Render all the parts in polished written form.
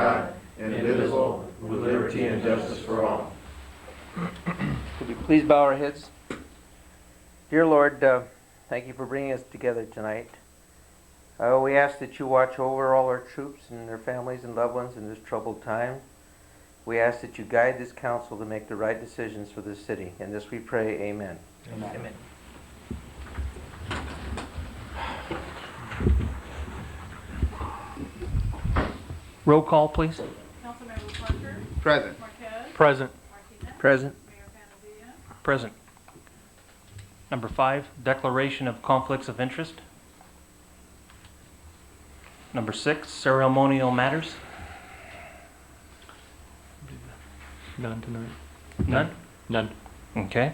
God, indivisible, with liberty and justice for all. Could we please bow our heads? Dear Lord, thank you for bringing us together tonight. We ask that you watch over all our troops and their families and loved ones in this troubled time. We ask that you guide this council to make the right decisions for this city. In this we pray, amen. Amen. Amen. Roll call, please. Councilmember Parker. Present. Marquez. Present. Martinez. Present. Mayor Panavia. Present. Number 5, declaration of conflicts of interest. Number 6, ceremonial matters. None tonight. None? None. Okay.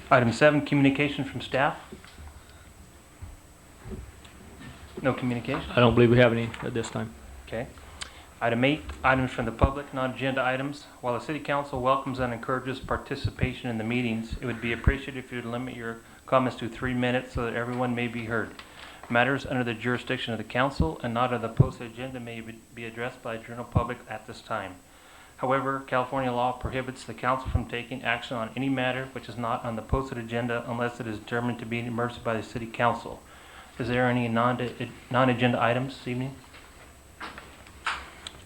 Item 7, communication from staff. No communication? I don't believe we have any at this time. Okay. Item 8, items from the public, non-agenda items. While the City Council welcomes and encourages participation in the meetings, it would be appreciated if you would limit your comments to 3 minutes so that everyone may be heard. Matters under the jurisdiction of the Council and not on the posted agenda may be addressed by the general public at this time. However, California law prohibits the Council from taking action on any matter which is not on the posted agenda unless it is determined to be an emergency by the City Council. Is there any non-agenda items this evening?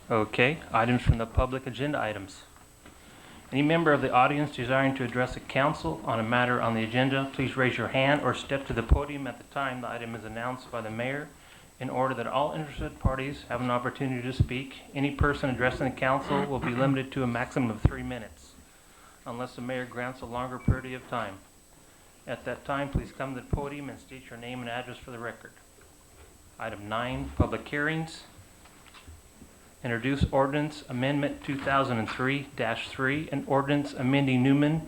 Okay, items from the public agenda items. Any member of the audience desiring to address the council on a matter on the agenda, please raise your hand or step to the podium at the time the item is announced by the mayor in order that all interested parties have an opportunity to speak. Any person addressing the council will be limited to a maximum of 3 minutes, unless the mayor grants a longer period of time. At that time, please come to the podium and state your name and address for the record. Item 9, public hearings. Introduce ordinance amendment 2003-3 and ordinance amending Newman,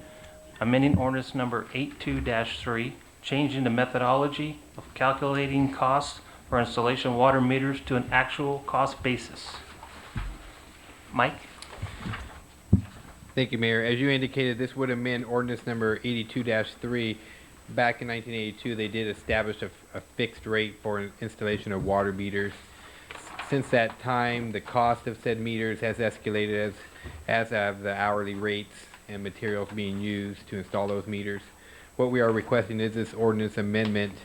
amending ordinance number 82-3, changing the methodology of calculating costs for installation of water meters to an actual cost basis. Mike? Thank you, Mayor. As you indicated, this would amend ordinance number 82-3. Back in 1982, they did establish a fixed rate for installation of water meters. Since that time, the cost of said meters has escalated as have the hourly rates and materials being used to install those meters. What we are requesting is this ordinance amendment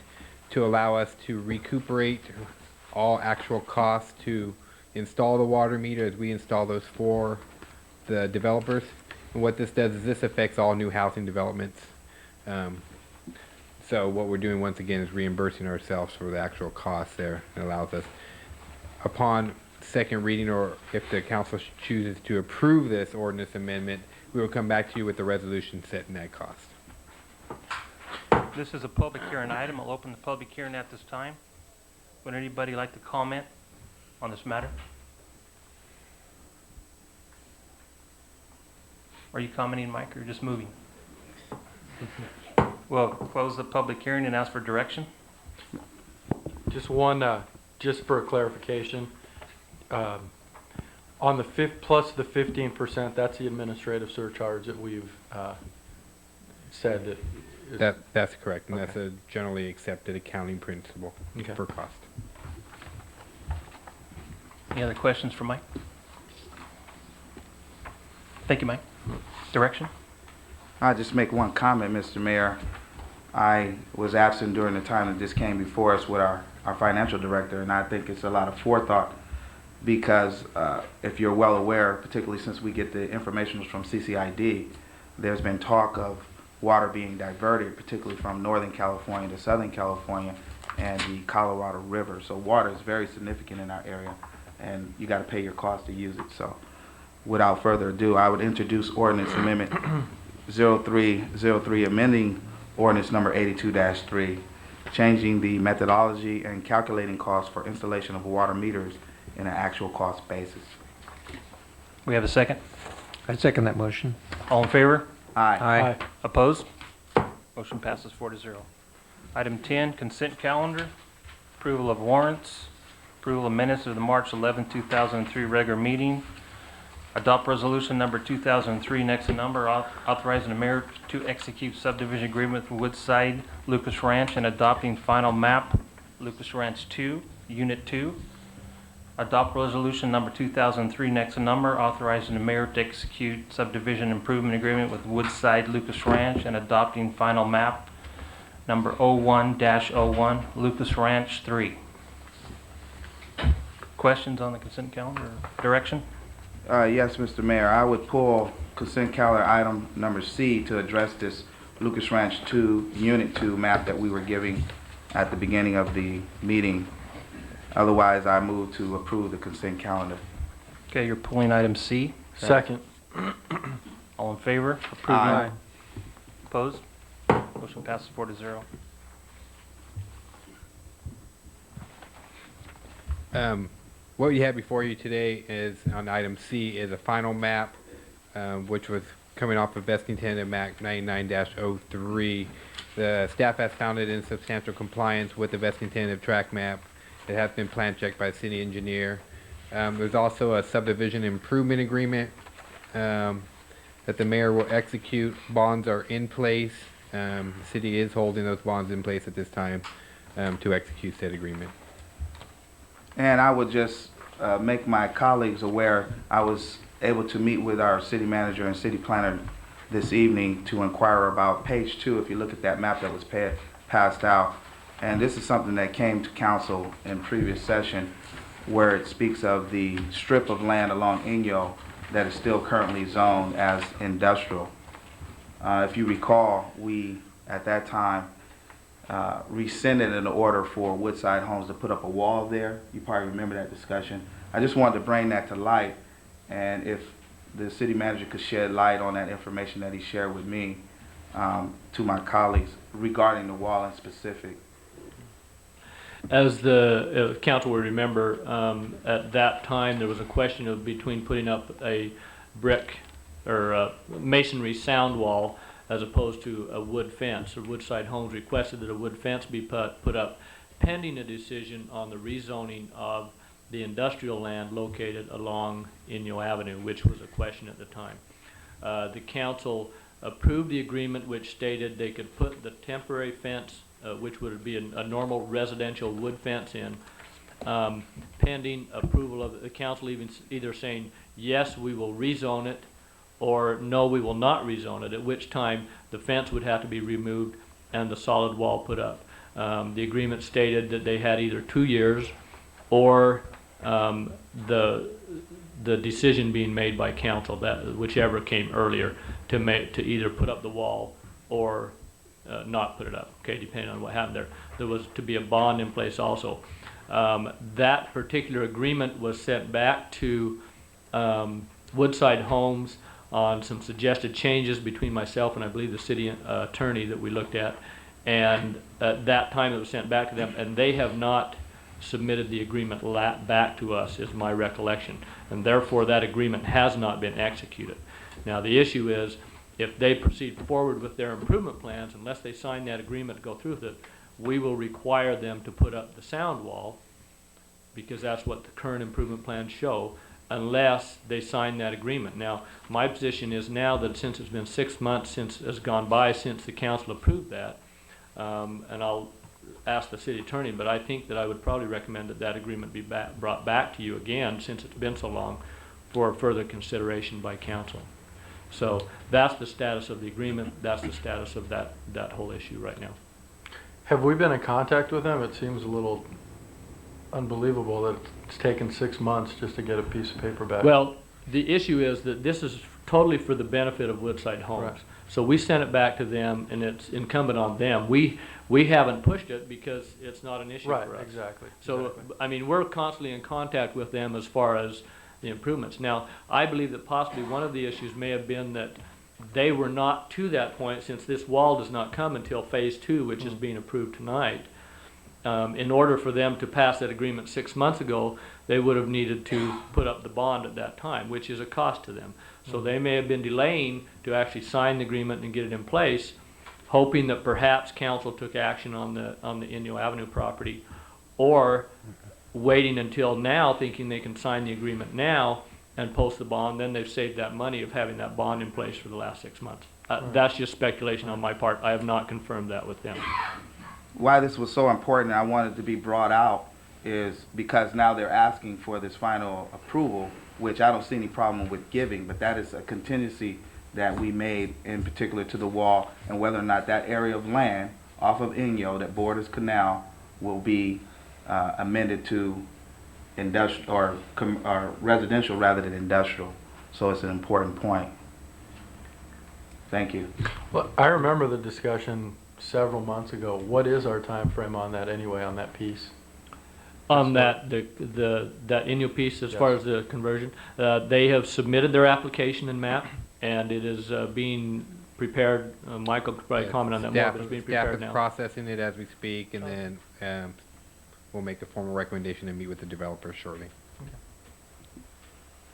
to allow us to recuperate all actual costs to install the water meter as we install those for the developers. And what this does is this affects all new housing developments. So what we're doing once again is reimbursing ourselves for the actual costs there. It allows us, upon second reading, or if the council chooses to approve this ordinance amendment, we will come back to you with the resolution setting that cost. This is a public hearing item. I'll open the public hearing at this time. Would anybody like to comment on this matter? Are you commenting, Mike, or just moving? We'll close the public hearing and ask for direction. Just one, just for clarification, on the plus the 15%, that's the administrative surcharge that we've said that. That's correct, and Okay. that's a generally accepted accounting principle Okay. for cost. Any other questions for Mike? Thank you, Mike. Direction? I'll just make one comment, Mr. Mayor. I was absent during the time that this came before us with our financial director, and I think it's a lot of forethought because if you're well aware, particularly since we get the information from CCID, there's been talk of water being diverted, particularly from Northern California to Southern California and the Colorado River. So water is very significant in our area, and you got to pay your cost to use it. So without further ado, I would introduce ordinance amendment 0303, amending ordinance number 82-3, changing the methodology and calculating costs for installation of water meters in an actual cost basis. We have a second. I second that motion. All in favor? Aye. Aye. Opposed? Motion passes 4-0. Item 10, consent calendar, approval of warrants, approval of minutes of the March 11, 2003 regular meeting, adopt resolution number 2003, next in number, authorizing the mayor to execute subdivision agreement with Woodside Lucas Ranch and adopting final map Lucas Ranch 2, Unit 2. Adopt resolution number 2003, next in number, authorizing the mayor to execute subdivision improvement agreement with Woodside Lucas Ranch and adopting final map number 01-01, Lucas Ranch 3. Questions on the consent calendar or direction? Yes, Mr. Mayor, I would pull consent calendar item number C to address this Lucas Ranch 2, Unit 2 map that we were giving at the beginning of the meeting. Otherwise, I move to approve the consent calendar. Okay, you're pulling item C. Second. All in favor? Aye. Opposed? Motion passes 4-0. What you have before you today is, on item C, is a final map, which was coming off of vesting tentative map 99-03. The staff has found it in substantial compliance with the vesting tentative track map. It has been plan checked by the city engineer. There's also a subdivision improvement agreement that the mayor will execute. Bonds are in place. The city is holding those bonds in place at this time to execute said agreement. And I would just make my colleagues aware, I was able to meet with our city manager and city planner this evening to inquire about page 2, if you look at that map that was passed out. And this is something that came to council in previous session, where it speaks of the strip of land along Inyo that is still currently zoned as industrial. If you recall, we, at that time, rescinded an order for Woodside Homes to put up a wall there. You probably remember that discussion. I just wanted to bring that to light, and if the city manager could shed light on that information that he shared with me to my colleagues regarding the wall in specific. As the council will remember, at that time there was a question of between putting up a brick or a masonry sound wall as opposed to a wood fence. The Woodside Homes requested that a wood fence be put up pending a decision on the rezoning of the industrial land located along Inyo Avenue, which was a question at the time. The council approved the agreement, which stated they could put the temporary fence, which would be a normal residential wood fence in, pending approval of the council, either saying, yes, we will rezone it, or no, we will not rezone it, at which time the fence would have to be removed and the solid wall put up. The agreement stated that they had either 2 years or the decision being made by council, that whichever came earlier, to either put up the wall or not put it up, okay, depending on what happened there. There was to be a bond in place also. That particular agreement was sent back to Woodside Homes on some suggested changes between myself and I believe the city attorney that we looked at, and at that time it was sent back to them, and they have not submitted the agreement back to us, is my recollection, and therefore that agreement has not been executed. Now the issue is, if they proceed forward with their improvement plans, unless they sign that agreement to go through with it, we will require them to put up the sound wall, because that's what the current improvement plans show, unless they sign that agreement. Now, my position is now that since it's been 6 months has gone by since the council approved that, and I'll ask the city attorney, but I think that I would probably recommend that that agreement be brought back to you again, since it's been so long, for further consideration by council. So that's the status of the agreement. That's the status of that whole issue right now. Have we been in contact with them? It seems a little unbelievable that it's taken 6 months just to get a piece of paper back. Well, the issue is that this is totally for the benefit of Woodside Homes. Right. So we sent it back to them, and it's incumbent on them. We haven't pushed it because it's not an issue Right, for us. exactly. So, exactly. I mean, we're constantly in contact with them as far as the improvements. Now, I believe that possibly one of the issues may have been that they were not to that point, since this wall does not come until phase 2, which is being approved tonight. In order for them to pass that agreement 6 months ago, they would have needed to put up the bond at that time, which is a cost to them. So they may have been delaying to actually sign the agreement and get it in place, hoping that perhaps council took action on the Inyo Avenue property, or waiting until now, thinking they can sign the agreement now and post the bond. Then they've saved that money of having that bond in place for the last 6 months. That's just speculation on my part. I have not confirmed that with them. Why this was so important, I wanted to be brought out, is because now they're asking for this final approval, which I don't see any problem with giving, but that is a contingency that we made in particular to the wall, and whether or not that area of land off of Inyo that borders Canal will be amended to industrial or residential rather than industrial. So it's an important point. Thank you. Well, I remember the discussion several months ago. What is our time frame on that anyway, on that piece? On that, that Inyo piece, as Yes. far as the conversion, they have submitted their application and map, and it is being prepared. Michael could probably comment on that more, but it's being Staff prepared is now. processing it as we speak, and then we'll make a formal recommendation and meet with the developer shortly.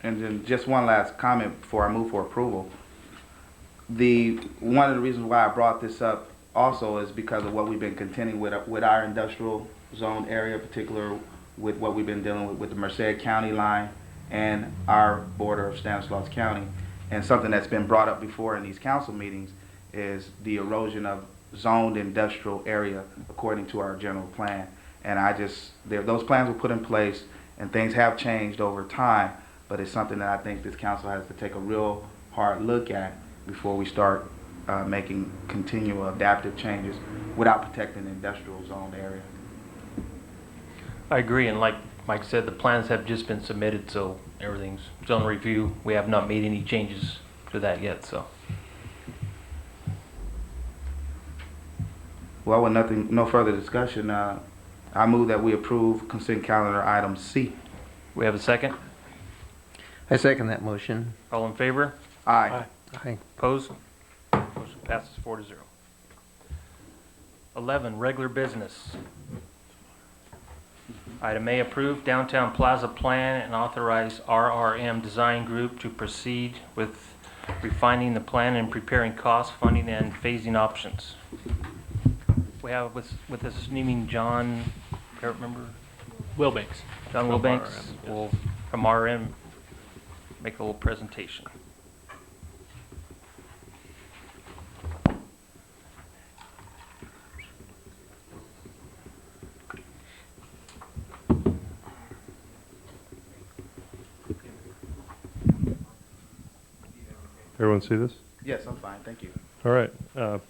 And then just one last comment before I move for approval. One of the reasons why I brought this up also is because of what we've been contending with our industrial zone area, particular with what we've been dealing with the Merced County line and our border of Stanislaus County. And something that's been brought up before in these council meetings is the erosion of zoned industrial area according to our general plan. And those plans were put in place and things have changed over time, but it's something that I think this council has to take a real hard look at before we start making continual adaptive changes without protecting the industrial zone area. I agree, and like Mike said, the plans have just been submitted, so everything's on review. We have not made any changes to that yet, so. Well, with no further discussion, I move that we approve consent calendar item C. We have a second? I second that motion. All in favor? Aye. Aye. Opposed? Motion passes 4-0. 11, regular business. Item A, approve downtown plaza plan and authorize RRM Design Group to proceed with refining the plan and preparing cost, funding, and phasing options. We have with us this evening John, I can't remember, Wilbanks. John From Wilbanks RRM, yes. will, from RRM, make a little presentation. Everyone see this? Yes, I'm fine, thank you. All right. Mr.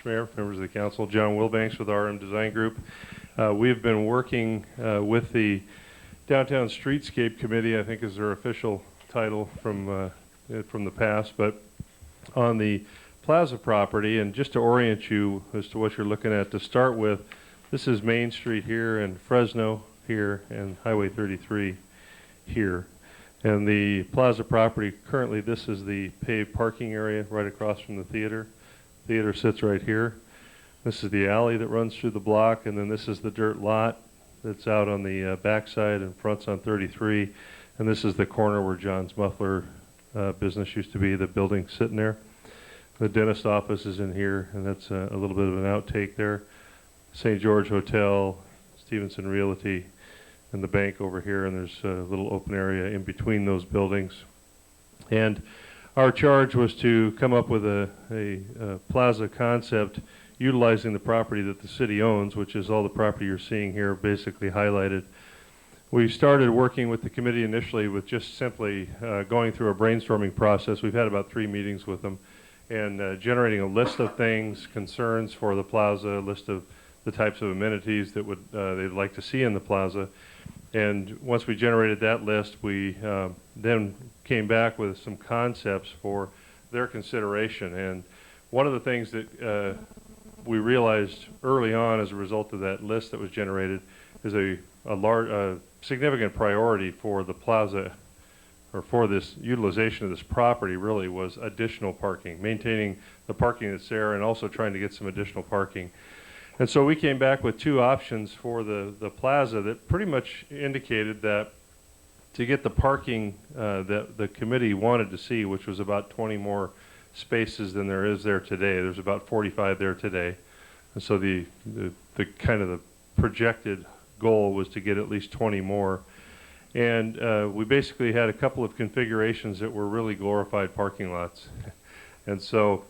Mayor, members of the council, John Wilbanks with RM Design Group. We have been working with the Downtown Streetscape Committee, I think is their official title from the past, but on the plaza property. And just to orient you as to what you're looking at to start with, this is Main Street here and Fresno here and Highway 33 here. And the plaza property, currently this is the paved parking area right across from the theater. Theater sits right here. This is the alley that runs through the block, and then this is the dirt lot that's out on the backside and fronts on 33. And this is the corner where John's Muffler business used to be, the building sitting there. The dentist office is in here, and that's a little bit of an outtake there. St. George Hotel, Stevenson Realty, and the bank over here, and there's a little open area in between those buildings. And our charge was to come up with a plaza concept utilizing the property that the city owns, which is all the property you're seeing here basically highlighted. We started working with the committee initially with just simply going through a brainstorming process. We've had about 3 meetings with them, and generating a list of things, concerns for the plaza, a list of the types of amenities that they'd like to see in the plaza. And once we generated that list, we then came back with some concepts for their consideration. And one of the things that we realized early on as a result of that list that was generated is a significant priority for the plaza, or for this utilization of this property, really was additional parking, maintaining the parking that's there and also trying to get some additional parking. And so we came back with 2 options for the plaza that pretty much indicated that to get the parking that the committee wanted to see, which was about 20 more spaces than there is there today. There's about 45 there today. And so the kind of the projected goal was to get at least 20 more. And we basically had a couple of configurations that were really glorified parking lots. And so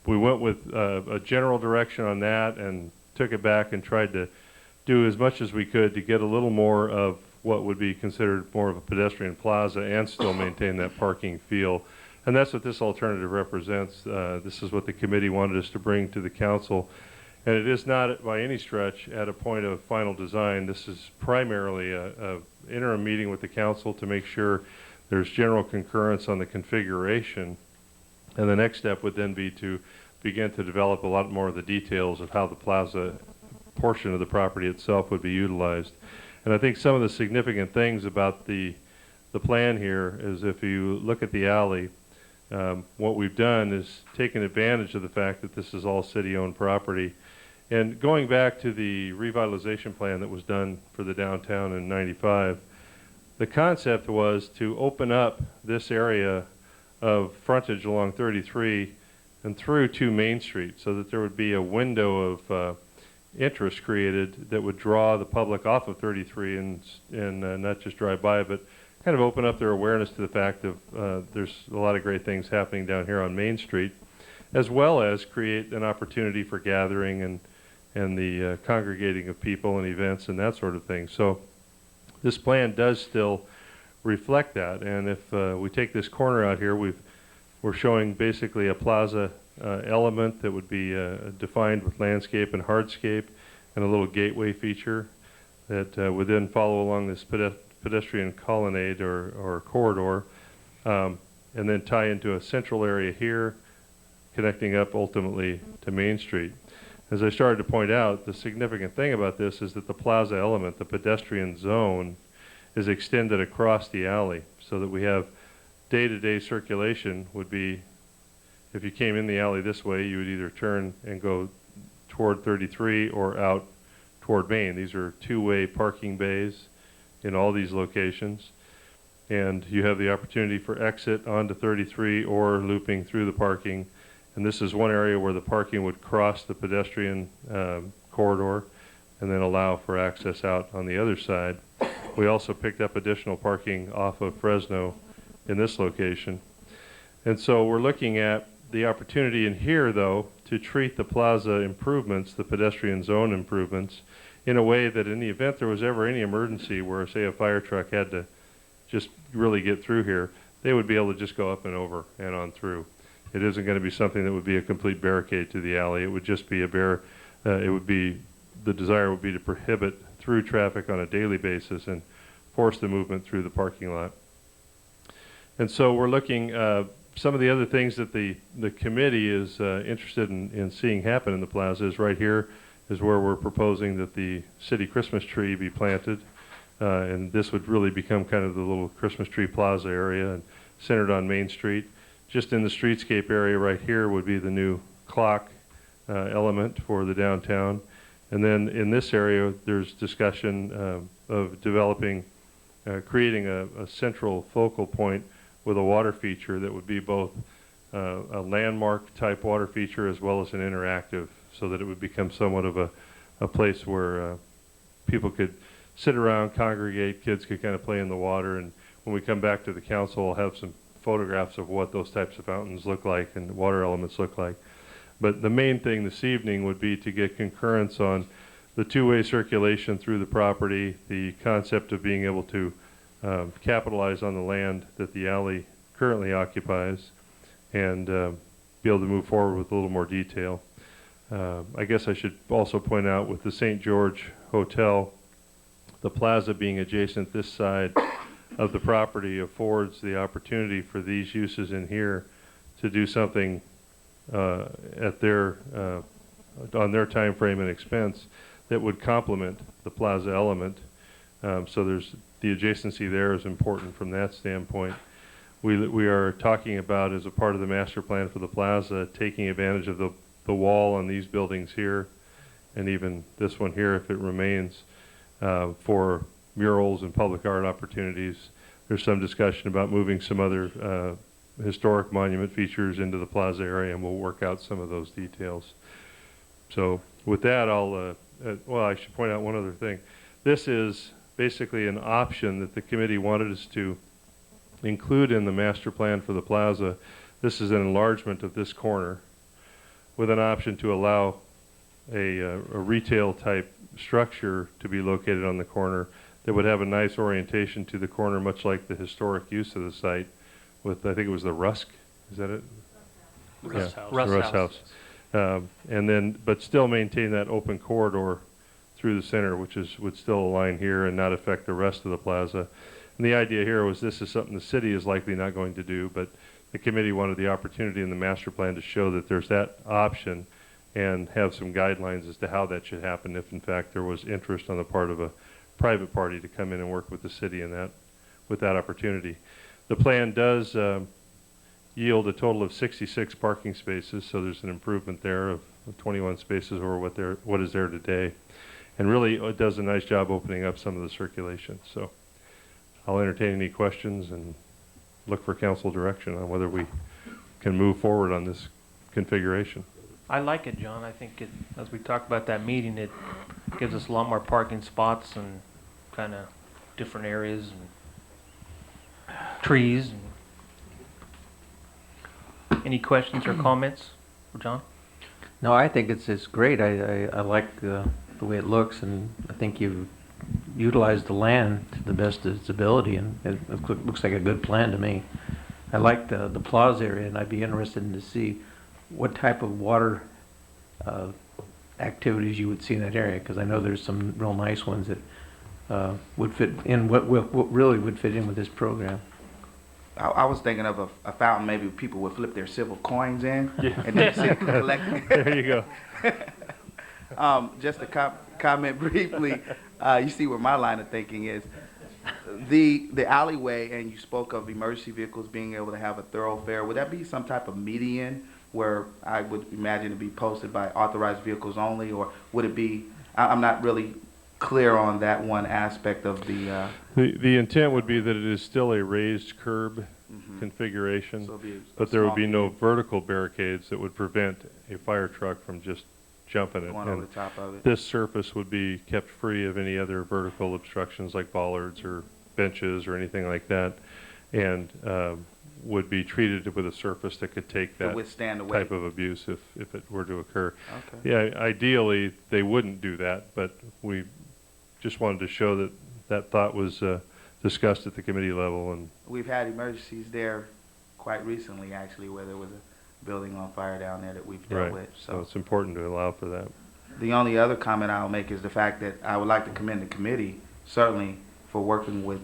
we went with a general direction on that and took it back and tried to do as much as we could to get a little more of what would be considered more of a pedestrian plaza and still maintain that parking feel. And that's what this alternative represents. This is what the committee wanted us to bring to the council. And it is not by any stretch at a point of final design. This is primarily a interim meeting with the council to make sure there's general concurrence on the configuration. And the next step would then be to begin to develop a lot more of the details of how the plaza portion of the property itself would be utilized. And I think some of the significant things about the plan here is, if you look at the alley, what we've done is taken advantage of the fact that this is all city-owned property. And going back to the revitalization plan that was done for the downtown in '95, the concept was to open up this area of frontage along 33 and through to Main Street, so that there would be a window of interest created that would draw the public off of 33 and not just drive by, but kind of open up their awareness to the fact of there's a lot of great things happening down here on Main Street, as well as create an opportunity for gathering and the congregating of people and events and that sort of thing. So this plan does still reflect that. And if we take this corner out here, we're showing basically a plaza element that would be defined with landscape and hardscape, and a little gateway feature that would then follow along this pedestrian colonnade or corridor, and then tie into a central area here, connecting up ultimately to Main Street. As I started to point out, the significant thing about this is that the plaza element, the pedestrian zone, is extended across the alley, so that we have day-to-day circulation would be, if you came in the alley this way, you would either turn and go toward 33 or out toward Main. These are two-way parking bays in all these locations, and you have the opportunity for exit onto 33 or looping through the parking. And this is one area where the parking would cross the pedestrian corridor and then allow for access out on the other side. We also picked up additional parking off of Fresno in this location. And so we're looking at the opportunity in here, though, to treat the plaza improvements, the pedestrian zone improvements, in a way that in the event there was ever any emergency where, say, a fire truck had to just really get through here, they would be able to just go up and over and on through. It isn't going to be something that would be a complete barricade to the alley. It would just be the desire would be to prohibit through traffic on a daily basis and force the movement through the parking lot. And so we're looking, some of the other things that the committee is interested in seeing happen in the plaza is right here is where we're proposing that the city Christmas tree be planted. And this would really become kind of the little Christmas tree plaza area and centered on Main Street. Just in the streetscape area right here would be the new clock element for the downtown. And then in this area, there's discussion of developing, creating a central focal point with a water feature that would be both a landmark type water feature as well as an interactive, so that it would become somewhat of a place where people could sit around, congregate, kids could kind of play in the water. And when we come back to the council, we'll have some photographs of what those types of fountains look like and water elements look like. But the main thing this evening would be to get concurrence on the two-way circulation through the property, the concept of being able to capitalize on the land that the alley currently occupies, and be able to move forward with a little more detail. I guess I should also point out, with the St. George Hotel, the plaza being adjacent this side of the property affords the opportunity for these uses in here to do something at their on their time frame and expense that would complement the plaza element. So there's the adjacency there is important from that standpoint. We are talking about, as a part of the master plan for the plaza, taking advantage of the wall on these buildings here, and even this one here if it remains, for murals and public art opportunities. There's some discussion about moving some other historic monument features into the plaza area, and we'll work out some of those details. So with that, well, I should point out one other thing. This is basically an option that the committee wanted us to include in the master plan for the plaza. This is an enlargement of this corner with an option to allow a retail type structure to be located on the corner that would have a nice orientation to the corner, much like the historic use of the site with, I think it was the Rusk, is that it? Russ Yeah, House. the Russ Russ House. House. And then, but still maintain that open corridor through the center, which would still align here and not affect the rest of the plaza. And the idea here was this is something the city is likely not going to do, but the committee wanted the opportunity in the master plan to show that there's that option and have some guidelines as to how that should happen if in fact there was interest on the part of a private party to come in and work with the city in that, with that opportunity. The plan does yield a total of 66 parking spaces, so there's an improvement there of 21 spaces over what is there today. And really it does a nice job opening up some of the circulation. So I'll entertain any questions and look for council direction on whether we can move forward on this configuration. I like it, John. I think it, as we talked about that meeting, it gives us a lot more parking spots and kind of different areas and trees. And any questions or comments for John? No, I think it's great. I like the way it looks, and I think you've utilized the land to the best of its ability, and it looks like a good plan to me. I like the plaza area, and I'd be interested in to see what type of water activities you would see in that area, because I know there's some real nice ones that would fit in, what really would fit in with this program. I was thinking of a fountain maybe people would flip their silver coins in and then the city could collect. There you go. Just to comment briefly, you see where my line of thinking is. The alleyway, and you spoke of emergency vehicles being able to have a thoroughfare. Would that be some type of median where I would imagine it be posted by authorized vehicles only, or would it be? I'm not really clear on that one aspect of the. The intent would be that it is still a raised curb configuration, So it'd be a but there would small be no vertical barricades that would prevent a fire truck from just jumping it. going over And the top of it. this surface would be kept free of any other vertical obstructions like bollards or benches or anything like that, and would be treated with a surface that could take To that withstand the weight. type of abuse if it were to occur. Okay. Yeah, ideally, they wouldn't do that, but we just wanted to show that that thought was discussed at the committee level. And We've had emergencies there quite recently, actually, where there was a building on fire down there that we've dealt right, with. so it's important to allow for that. The only other comment I'll make is the fact that I would like to commend the committee, certainly, for working with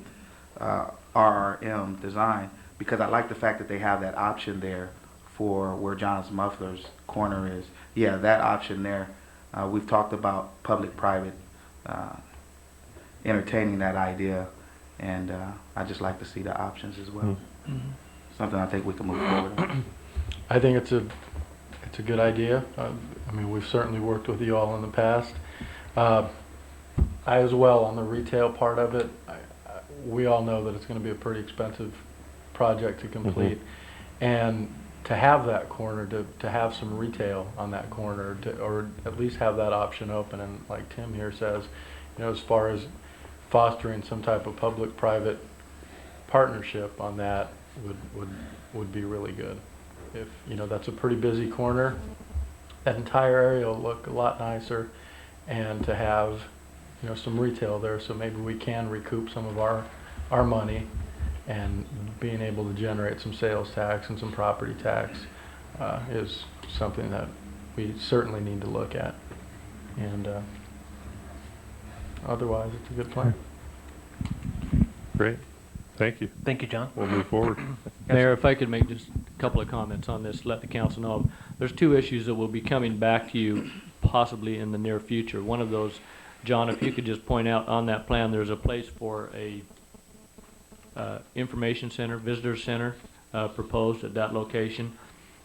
RRM Design, because I like the fact that they have that option there for where John's Muffler's corner is. Yeah, that option there. We've talked about public-private entertaining that idea, and I just like to see the options as well. Something I think we can move forward on. I think it's a good idea. I mean, we've certainly worked with you all in the past. I as well, on the retail part of it, we all know that it's going to be a pretty expensive project to complete. And to have that corner, to have some retail on that corner, or at least have that option open, and like Tim here says, you know, as far as fostering some type of public-private partnership on that would be really good. If, you know, that's a pretty busy corner, that entire area will look a lot nicer, and to have, you know, some retail there, so maybe we can recoup some of our money, and being able to generate some sales tax and some property tax is something that we certainly need to look at. And otherwise, it's a good plan. Great, thank you. Thank you, John. We'll move forward. Mayor, if I could make just a couple of comments on this, let the council know. There's two issues that will be coming back to you possibly in the near future. One of those, John, if you could just point out on that plan, there's a place for a information center, visitor center proposed at that location.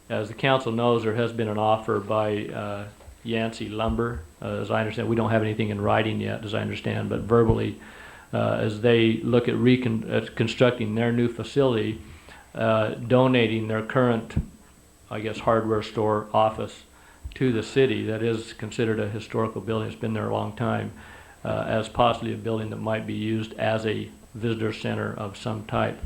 As the council knows, there has been an offer by Yancey Lumber. As I understand, we don't have anything in writing yet, as I understand, but verbally, as they look at constructing their new facility, donating their current, I guess, hardware store office to the city that is considered a historical building. It's been there a long time, as possibly a building that might be used as a visitor center of some type.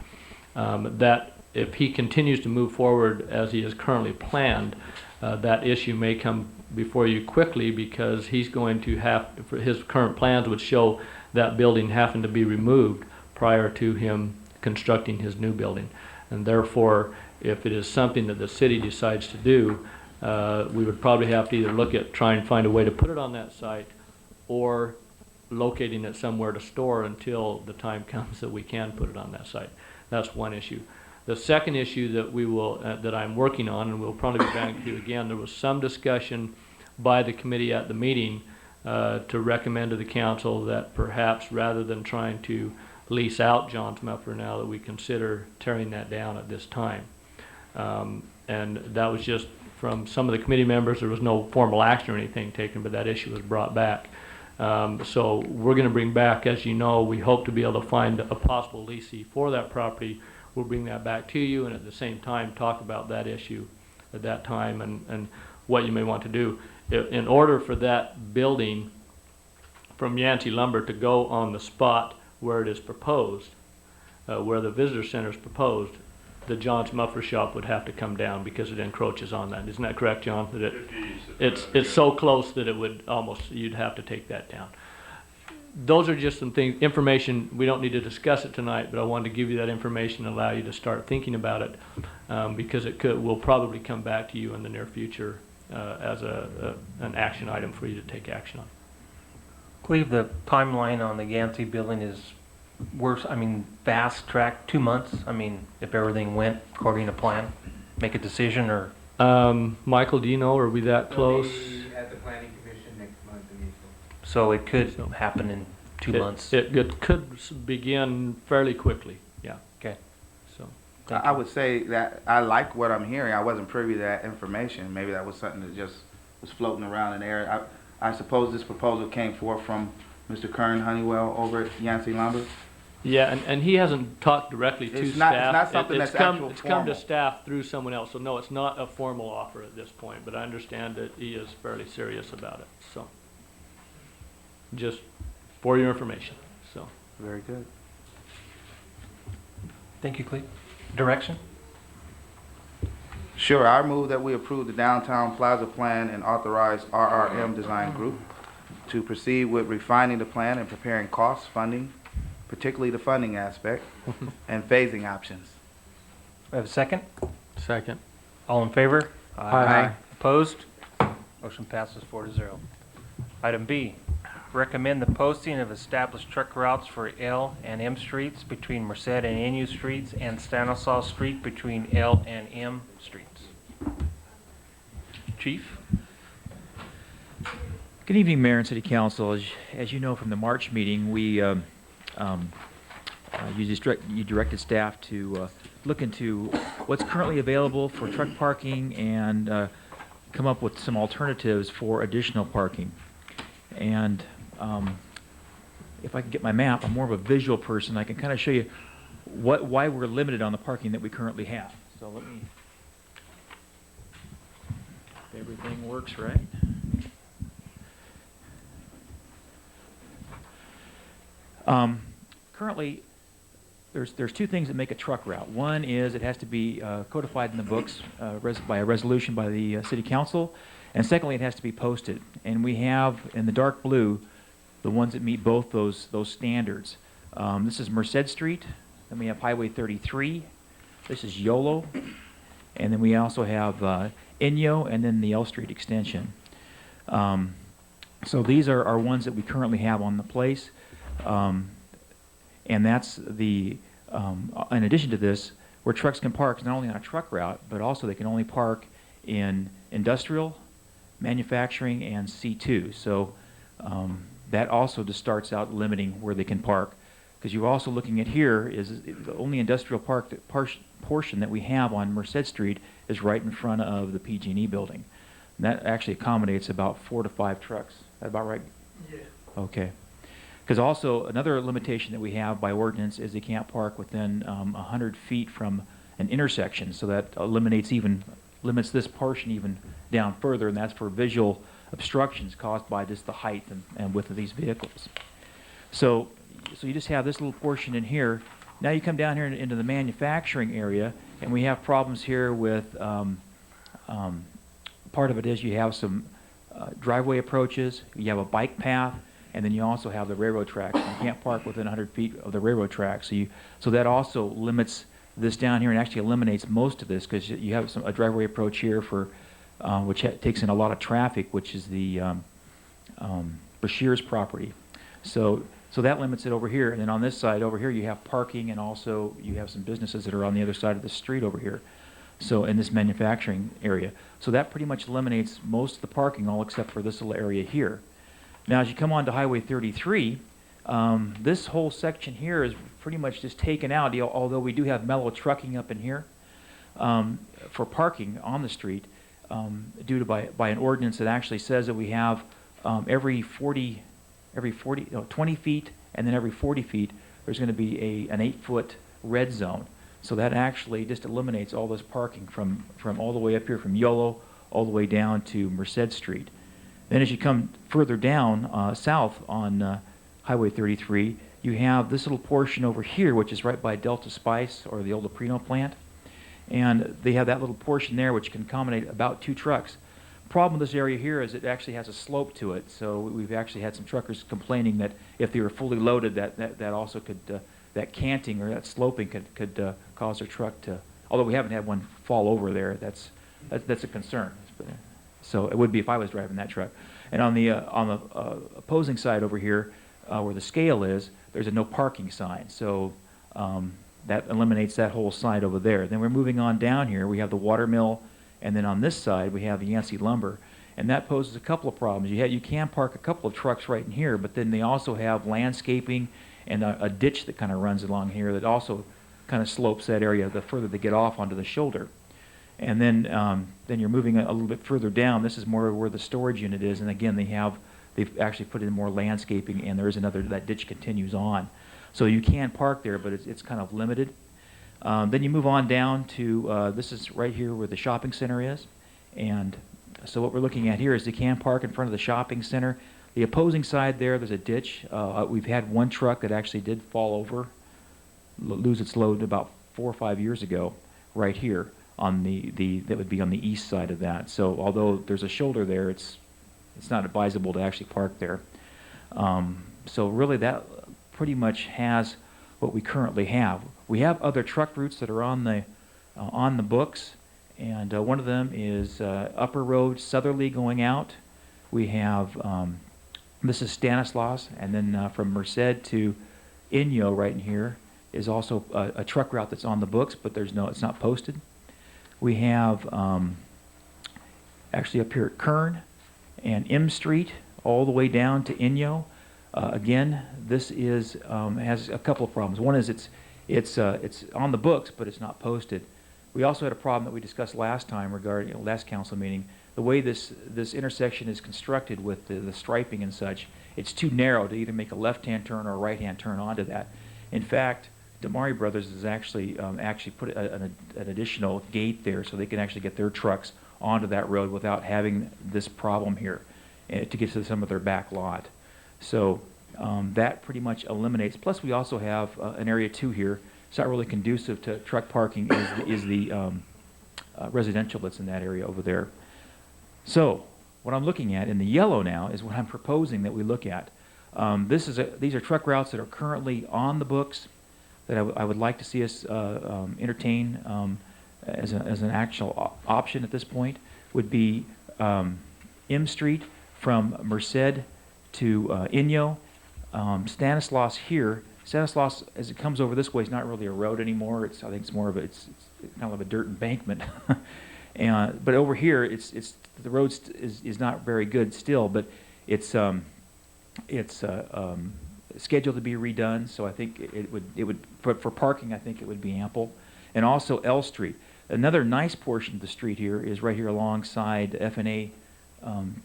That if he continues to move forward as he is currently planned, that issue may come before you quickly because he's going to have, his current plans would show that building having to be removed prior to him constructing his new building. And therefore, if it is something that the city decides to do, we would probably have to either look at trying to find a way to put it on that site or locating it somewhere to store until the time comes that we can put it on that site. That's one issue. The second issue that we will, that I'm working on, and we'll probably be back to again, there was some discussion by the committee at the meeting to recommend to the council that perhaps rather than trying to lease out John's Muffler now, that we consider tearing that down at this time. And that was just from some of the committee members. There was no formal action or anything taken, but that issue was brought back. So we're going to bring back, as you know, we hope to be able to find a possible leasee for that property. We'll bring that back to you and at the same time talk about that issue at that time and what you may want to do. In order for that building from Yancey Lumber to go on the spot where it is proposed, where the visitor center is proposed, the John's Muffler Shop would have to come down because it encroaches on that. Isn't that correct, John? That it's so close that it would almost, you'd have to take that down. Those are just some things, information, we don't need to discuss it tonight, but I wanted to give you that information and allow you to start thinking about it because will probably come back to you in the near future as an action item for you to take action on. Cleve, the timeline on the Yancey building is worse, I mean, fast track, 2 months. I mean, if everything went according to plan, make a decision or? Michael, do you know, are we that close? At the planning commission next month in April. So it could happen in 2 months. It could begin fairly quickly, yeah. Okay. So, I would say that I like what I'm hearing. I wasn't privy to that information. Maybe that was something that just was floating around in the air. I suppose this proposal came forth from Mr. Kern Honeywell over at Yancey Lumber. yeah, and he hasn't talked directly to It's staff. not something that's actual It's come to formal. staff through someone else, so no, it's not a formal offer at this point, but I understand that he is fairly serious about it, so. Just for your information, so. Very good. Thank you, Cleve. Direction? Sure, I move that we approve the downtown plaza plan and authorize RRM Design Group to proceed with refining the plan and preparing costs, funding, particularly the funding aspect, and phasing options. We have a second? Second. All in favor? Aye. Opposed? Motion passes 4-0. Item B, recommend the posting of established truck routes for L and M streets between Merced and NU streets and Stanislaus Street between L and M streets. Chief? Good evening, Mayor and City Council. As you know from the March meeting, you directed staff to look into what's currently available for truck parking and come up with some alternatives for additional parking. And if I can get my map, I'm more of a visual person. I can kind of show you why we're limited on the parking that we currently have. So let me, if everything works right. Currently, there's two things that make a truck route. One is it has to be codified in the books by a resolution by the City Council, and secondly, it has to be posted. And we have in the dark blue the ones that meet both those standards. This is Merced Street. Then we have Highway 33. This is YOLO, and then we also have Inyo, and then the L Street extension. So these are ones that we currently have on the place. And that's the, in addition to this, where trucks can park not only on a truck route, but also they can only park in industrial, manufacturing, and C2. So that also just starts out limiting where they can park. Because you're also looking at here is the only industrial portion that we have on Merced Street is right in front of the PG&E building. And that actually accommodates about 4 to 5 trucks. Is that about right? Yeah. Okay. Because also another limitation that we have by ordinance is they can't park within 100 feet from an intersection. So that limits this portion even down further, and that's for visual obstructions caused by just the height and width of these vehicles. So you just have this little portion in here. Now you come down here into the manufacturing area, and we have problems here with part of it is you have some driveway approaches, you have a bike path, and then you also have the railroad tracks. You can't park within 100 feet of the railroad tracks. So that also limits this down here and actually eliminates most of this, because you have a driveway approach here for which takes in a lot of traffic, which is the Bashir's property. So that limits it over here. And then on this side over here, you have parking, and also you have some businesses that are on the other side of the street over here. So in this manufacturing area. So that pretty much eliminates most of the parking, all except for this little area here. Now, as you come onto Highway 33, this whole section here is pretty much just taken out, although we do have mellow trucking up in here for parking on the street due to by an ordinance that actually says that we have every 20 feet, and then every 40 feet, there's going to be an 8-foot red zone. So that actually just eliminates all this parking from all the way up here from Yolo all the way down to Merced Street. Then as you come further down south on Highway 33, you have this little portion over here, which is right by Delta Spice or the old Aprino plant. And they have that little portion there which can accommodate about 2 trucks. Problem with this area here is it actually has a slope to it. So we've actually had some truckers complaining that if they were fully loaded, that also could, that canting or that sloping could cause their truck to, although we haven't had one fall over there, that's a concern. So it would be if I was driving that truck. And on the opposing side over here, where the scale is, there's a no parking sign. So that eliminates that whole side over there. Then we're moving on down here. We have the water mill, and then on this side we have the Yancey lumber, and that poses a couple of problems. You can park a couple of trucks right in here, but then they also have landscaping and a ditch that kind of runs along here that also kind of slopes that area the further they get off onto the shoulder. And then you're moving a little bit further down. This is more where the storage unit is, and again they've actually put in more landscaping, and there is that ditch continues on. So you can park there, but it's kind of limited. Then you move on down to, this is right here where the shopping center is. And so what we're looking at here is you can park in front of the shopping center. The opposing side there's a ditch. We've had one truck that actually did fall over, lose its load about 4 or 5 years ago, right here on that would be on the east side of that. So although there's a shoulder there, it's not advisable to actually park there. So really that pretty much has what we currently have. We have other truck routes that are on the books, and one of them is Upper Road Southerly going out. We have this is Stanislaus, and then from Merced to Inyo right in here is also a truck route that's on the books, but it's not posted. We have actually up here at Kern and M Street all the way down to Inyo. Again, this has a couple of problems. One is it's on the books, but it's not posted. We also had a problem that we discussed last time regarding last council meeting. The way this intersection is constructed with the striping and such, it's too narrow to either make a left-hand turn or a right-hand turn onto that. In fact, Damari Brothers has actually put an additional gate there so they can actually get their trucks onto that road without having this problem here to get to some of their back lot. So that pretty much eliminates. Plus, we also have an area 2 here. It's not really conducive to truck parking. Is the residential that's in that area over there. So what I'm looking at in the yellow now is what I'm proposing that we look at. These are truck routes that are currently on the books that I would like to see us entertain as an actual option at this point. Would be M Street from Merced to Inyo. Stanislaus here. Stanislaus, as it comes over this way, is not really a road anymore. I think it's more of it's kind of a dirt embankment. But over here, the road is not very good still, but it's scheduled to be redone. So I think it would for parking. I think it would be ample, and also L Street. Another nice portion of the street here is right here alongside F&A,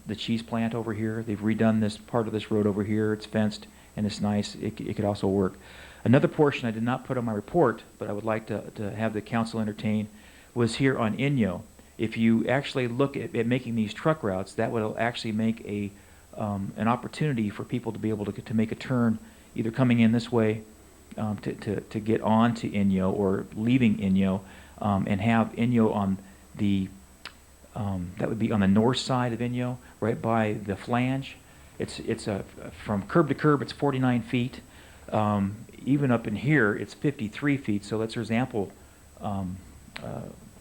the cheese plant over here. They've redone this part of this road over here. It's fenced and it's nice. It could also work. Another portion I did not put on my report, but I would like to have the council entertain, was here on Inyo. If you actually look at making these truck routes, that would actually make an opportunity for people to be able to make a turn, either coming in this way to get on to Inyo or leaving Inyo, and have Inyo on the that would be on the north side of Inyo, right by the flange. From curb to curb, it's 49 feet. Even up in here, it's 53 feet, so there's ample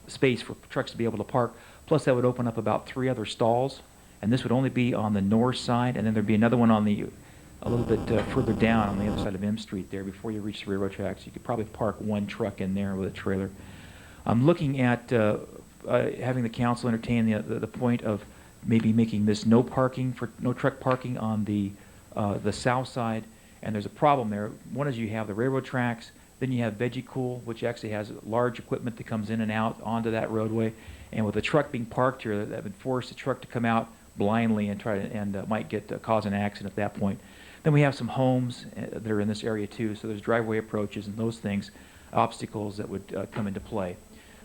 space for trucks to be able to park. Plus, that would open up about 3 other stalls, and this would only be on the north side, and then there'd be another one on a little bit further down on the other side of M Street there before you reach the railroad tracks. You could probably park 1 truck in there with a trailer. I'm looking at having the council entertain the point of maybe making this no truck parking on the south side. And there's a problem there. One is you have the railroad tracks, then you have Veggie Cool, which actually has large equipment that comes in and out onto that roadway. And with the truck being parked here, that would force the truck to come out blindly and might cause an accident at that point. Then we have some homes that are in this area too, so there's driveway approaches and those things, obstacles that would come into play.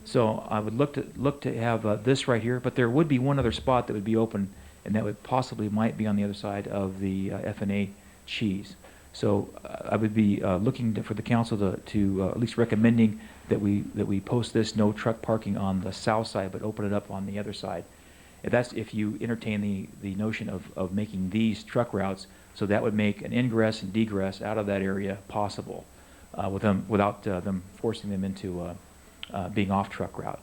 So I would look to have this right here, but there would be one other spot that would be open, and that would possibly might be on the other side of the F&A cheese. So I would be looking for the council to at least recommending that we post this no truck parking on the south side, but open it up on the other side. If you entertain the notion of making these truck routes, so that would make an ingress and degress out of that area possible, without them forcing them into being off truck route.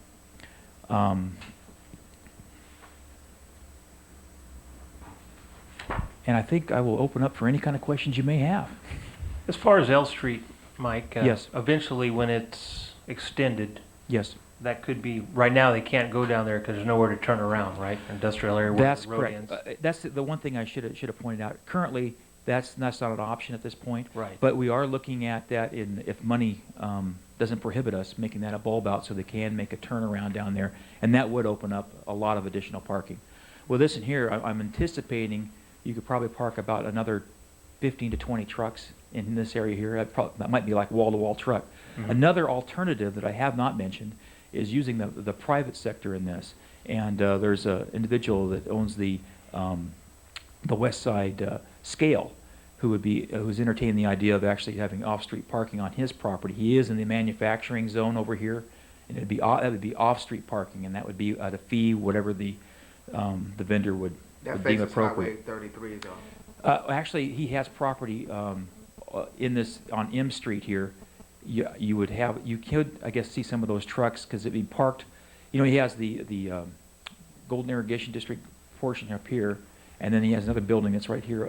And I think I will open up for any kind of questions you may have. As far as L Street, Mike, Yes. eventually when it's extended, Yes, that could be, right now they can't go down there because there's nowhere to turn around, right? Industrial area where that's the road correct. ends. That's the one thing I should have pointed out. Currently, that's not an option at this point. Right. But we are looking at that if money doesn't prohibit us making that a bulb out so they can make a turnaround down there, and that would open up a lot of additional parking. Well, this in here, I'm anticipating you could probably park about another 15 to 20 trucks in this area here. That might be like wall-to-wall truck. Mhm. Another alternative that I have not mentioned is using the private sector in this. And there's an individual that owns the West Side Scale, who's entertaining the idea of actually having off-street parking on his property. He is in the manufacturing zone over here, and that would be off-street parking, and that would be at a fee, whatever the vendor would That deem faces Highway appropriate. 33 though. Actually, he has property in this on M Street here. You could, I guess, see some of those trucks because it'd be parked. You know, he has the Golden Irrigation District portion up here, and then he has another building that's right here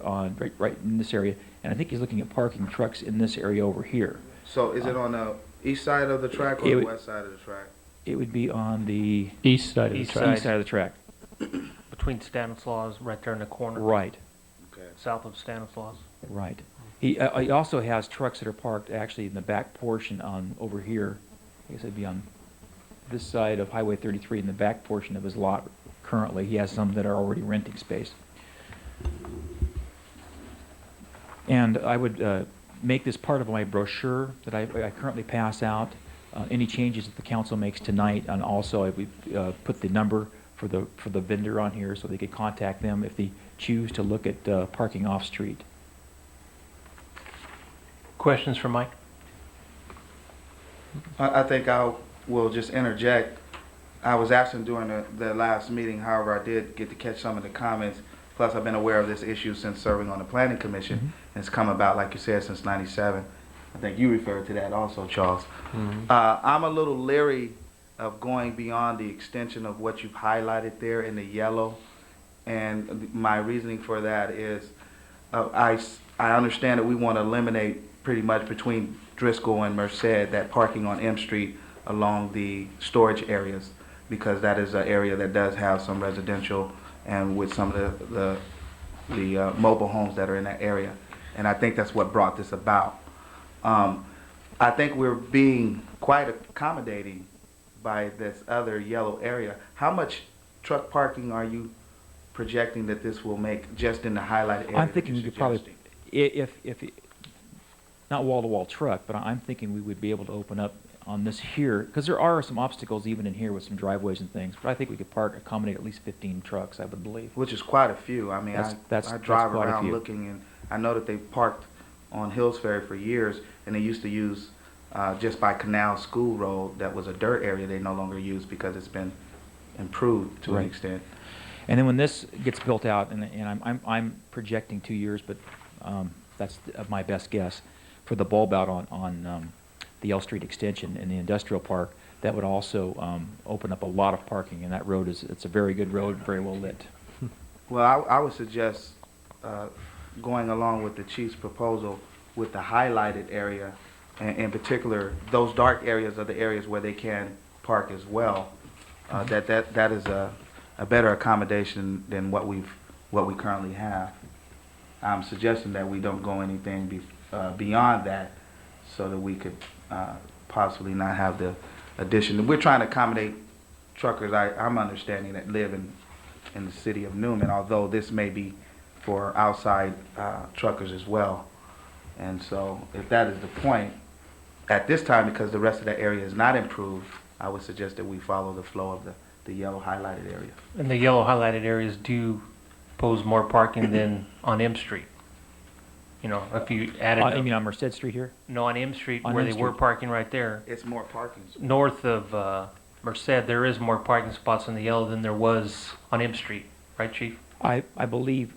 right in this area. And I think he's looking at parking trucks in this area over here. So is it on the east side of the track or It the would- west side of the track? It would be on the East side of the East track. side. east side of the track. Between Stanislaus, right there in the corner. Right, Okay. South of Stanislaus. right. He also has trucks that are parked actually in the back portion over here. I guess it'd be on this side of Highway 33 in the back portion of his lot currently. He has some that are already renting space. And I would make this part of my brochure that I currently pass out. Any changes that the council makes tonight, and also I would put the number for the vendor on here so they could contact them if they choose to look at parking off street. Questions for Mike? I think I will just interject. I was absent during the last meeting, however, I did get to catch some of the comments. Plus, I've been aware of this issue since serving on the Planning Commission. And it's come about, like you said, since '97. I think you referred to that also, Charles. I'm a little leery of going beyond the extension of what you've highlighted there in the yellow. And my reasoning for that is I understand that we want to eliminate pretty much between Driscoll and Merced that parking on M Street along the storage areas, because that is an area that does have some residential and with some of the mobile homes that are in that area. And I think that's what brought this about. I think we're being quite accommodating by this other yellow area. How much truck parking are you projecting that this will make just in the highlighted area? I'm thinking we could probably, if not wall-to-wall truck, but I'm thinking we would be able to open up on this here, because there are some obstacles even in here with some driveways and things, but I think we could accommodate at least 15 trucks, I would believe. Which is quite a few. I mean, That's I drive quite a around few. looking, and I know that they've parked on Hills Ferry for years, and they used to use just by Canal School Road, that was a dirt area they no longer use because it's been improved to an Right. extent. And then when this gets built out, and I'm projecting 2 years, but that's my best guess, for the bulb out on the L Street extension in the industrial park, that would also open up a lot of parking, and that road it's a very good road, very well lit. Well, I would suggest going along with the chief's proposal with the highlighted area, and in particular, those dark areas are the areas where they can park as well. That is a better accommodation than what we currently have. I'm suggesting that we don't go anything beyond that, so that we could possibly not have the addition. We're trying to accommodate truckers. I'm understanding that live in the city of Newman, although this may be for outside truckers as well. And so, if that is the point, at this time, because the rest of that area is not improved, I would suggest that we follow the flow of the yellow highlighted area. And the yellow highlighted areas do pose more parking than on M Street. You know, if you added, You mean on Merced Street here? no, on M Street On where M they were Street. parking right there, It's more parking. north of Merced, there is more parking spots on the yellow than there was on M Street, right, Chief? I believe,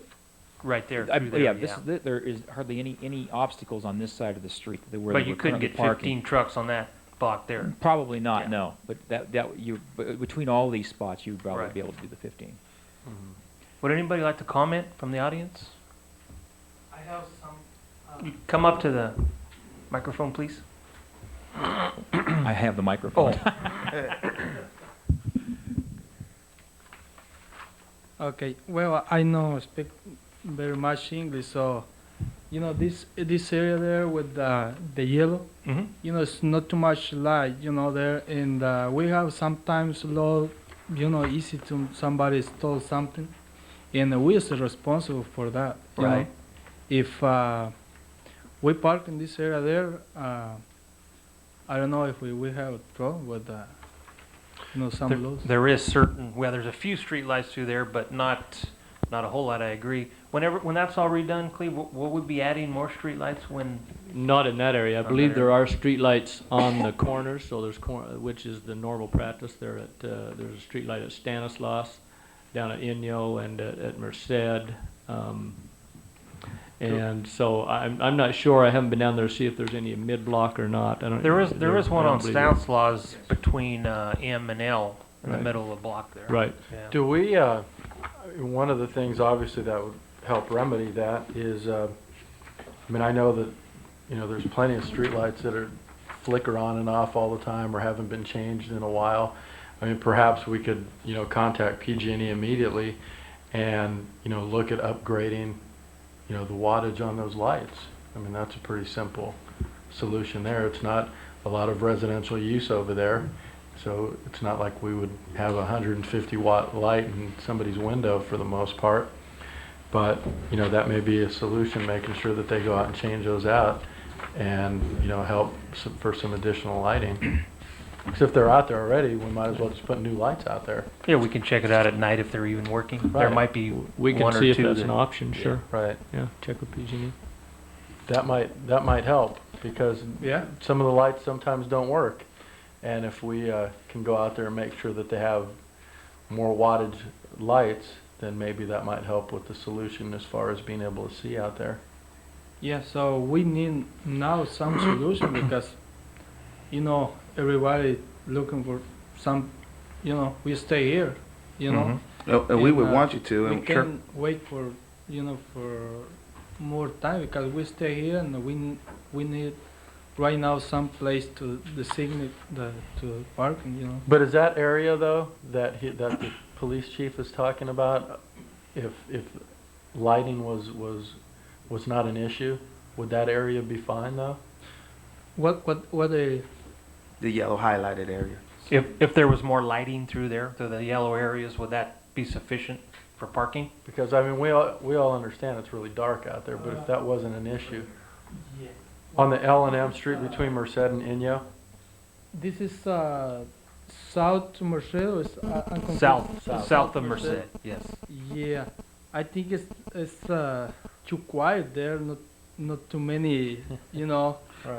Right there, yeah, through there, there is hardly any obstacles on this side of the street where But they you were couldn't currently get parking. 15 trucks on that block there. Probably not, Yeah. no. But but between all these spots, you'd probably Right. be able to do the 15. Would anybody like to comment from the audience? I have some. You come up to the microphone, please. I have the microphone. Okay. Well, I know speak very much English, so this area there with the yellow, Mm-hmm. it's not too much light, there, and we have sometimes low, easy to somebody stole something, and we is responsible for that. you know. Right. If we park in this area there, I don't know if we have a problem with some laws. There is certain, well, there's a few street lights through there, but not a whole lot, I agree. When that's all redone, Cleve, will we be adding more street lights when? Not in that area. I Not believe that there are streetlights on the corners, so there's which is the normal practice. There's a streetlight at Stanislaus, down at Inyo, and at Merced. And so I'm not sure. I haven't been down there to see if there's any mid-block or not. There is one I don't on believe there- Stanislaus between M and L in the Right. middle of the block there. Right. Yeah. Do we, one of the things obviously that would help remedy that is, I know that, there's plenty of streetlights that flicker on and off all the time or haven't been changed in a while. Perhaps we could, contact PG&E immediately and, look at upgrading, the wattage on those lights. That's a pretty simple solution there. It's not a lot of residential use over there. So it's not like we would have a 150 watt light in somebody's window for the most part. But, that may be a solution, making sure that they go out and change those out and, help for some additional lighting. Because if they're out there already, we might as well just put new lights out there. Yeah, we can check it out at night if they're even working. There Right. might be We can one or see if two that's that- an option. Sure. Right. Yeah. Check with PG&E. That might help because Yeah. some of the lights sometimes don't work. And if we can go out there and make sure that they have more wattage lights, then maybe that might help with the solution as far as being able to see out there. Yeah, so we need now some solution because, everybody looking for some, we stay here, Mhm. And we would And, want you to, we and sure. can wait for, for more time because we stay here and we need right now some place to designate to parking, But is that area though that that the police chief is talking about, if lighting was not an issue, would that area be fine though? What a, The yellow highlighted area. If there was more lighting through there, through the yellow areas, would that be sufficient for parking? Because we all understand it's really dark out there, but if that wasn't an issue. On the L&M Street between Merced and Inyo? this is South Merced or is I'm confused. South of Merced, yes. Yeah, I think it's too quiet there. Not too many,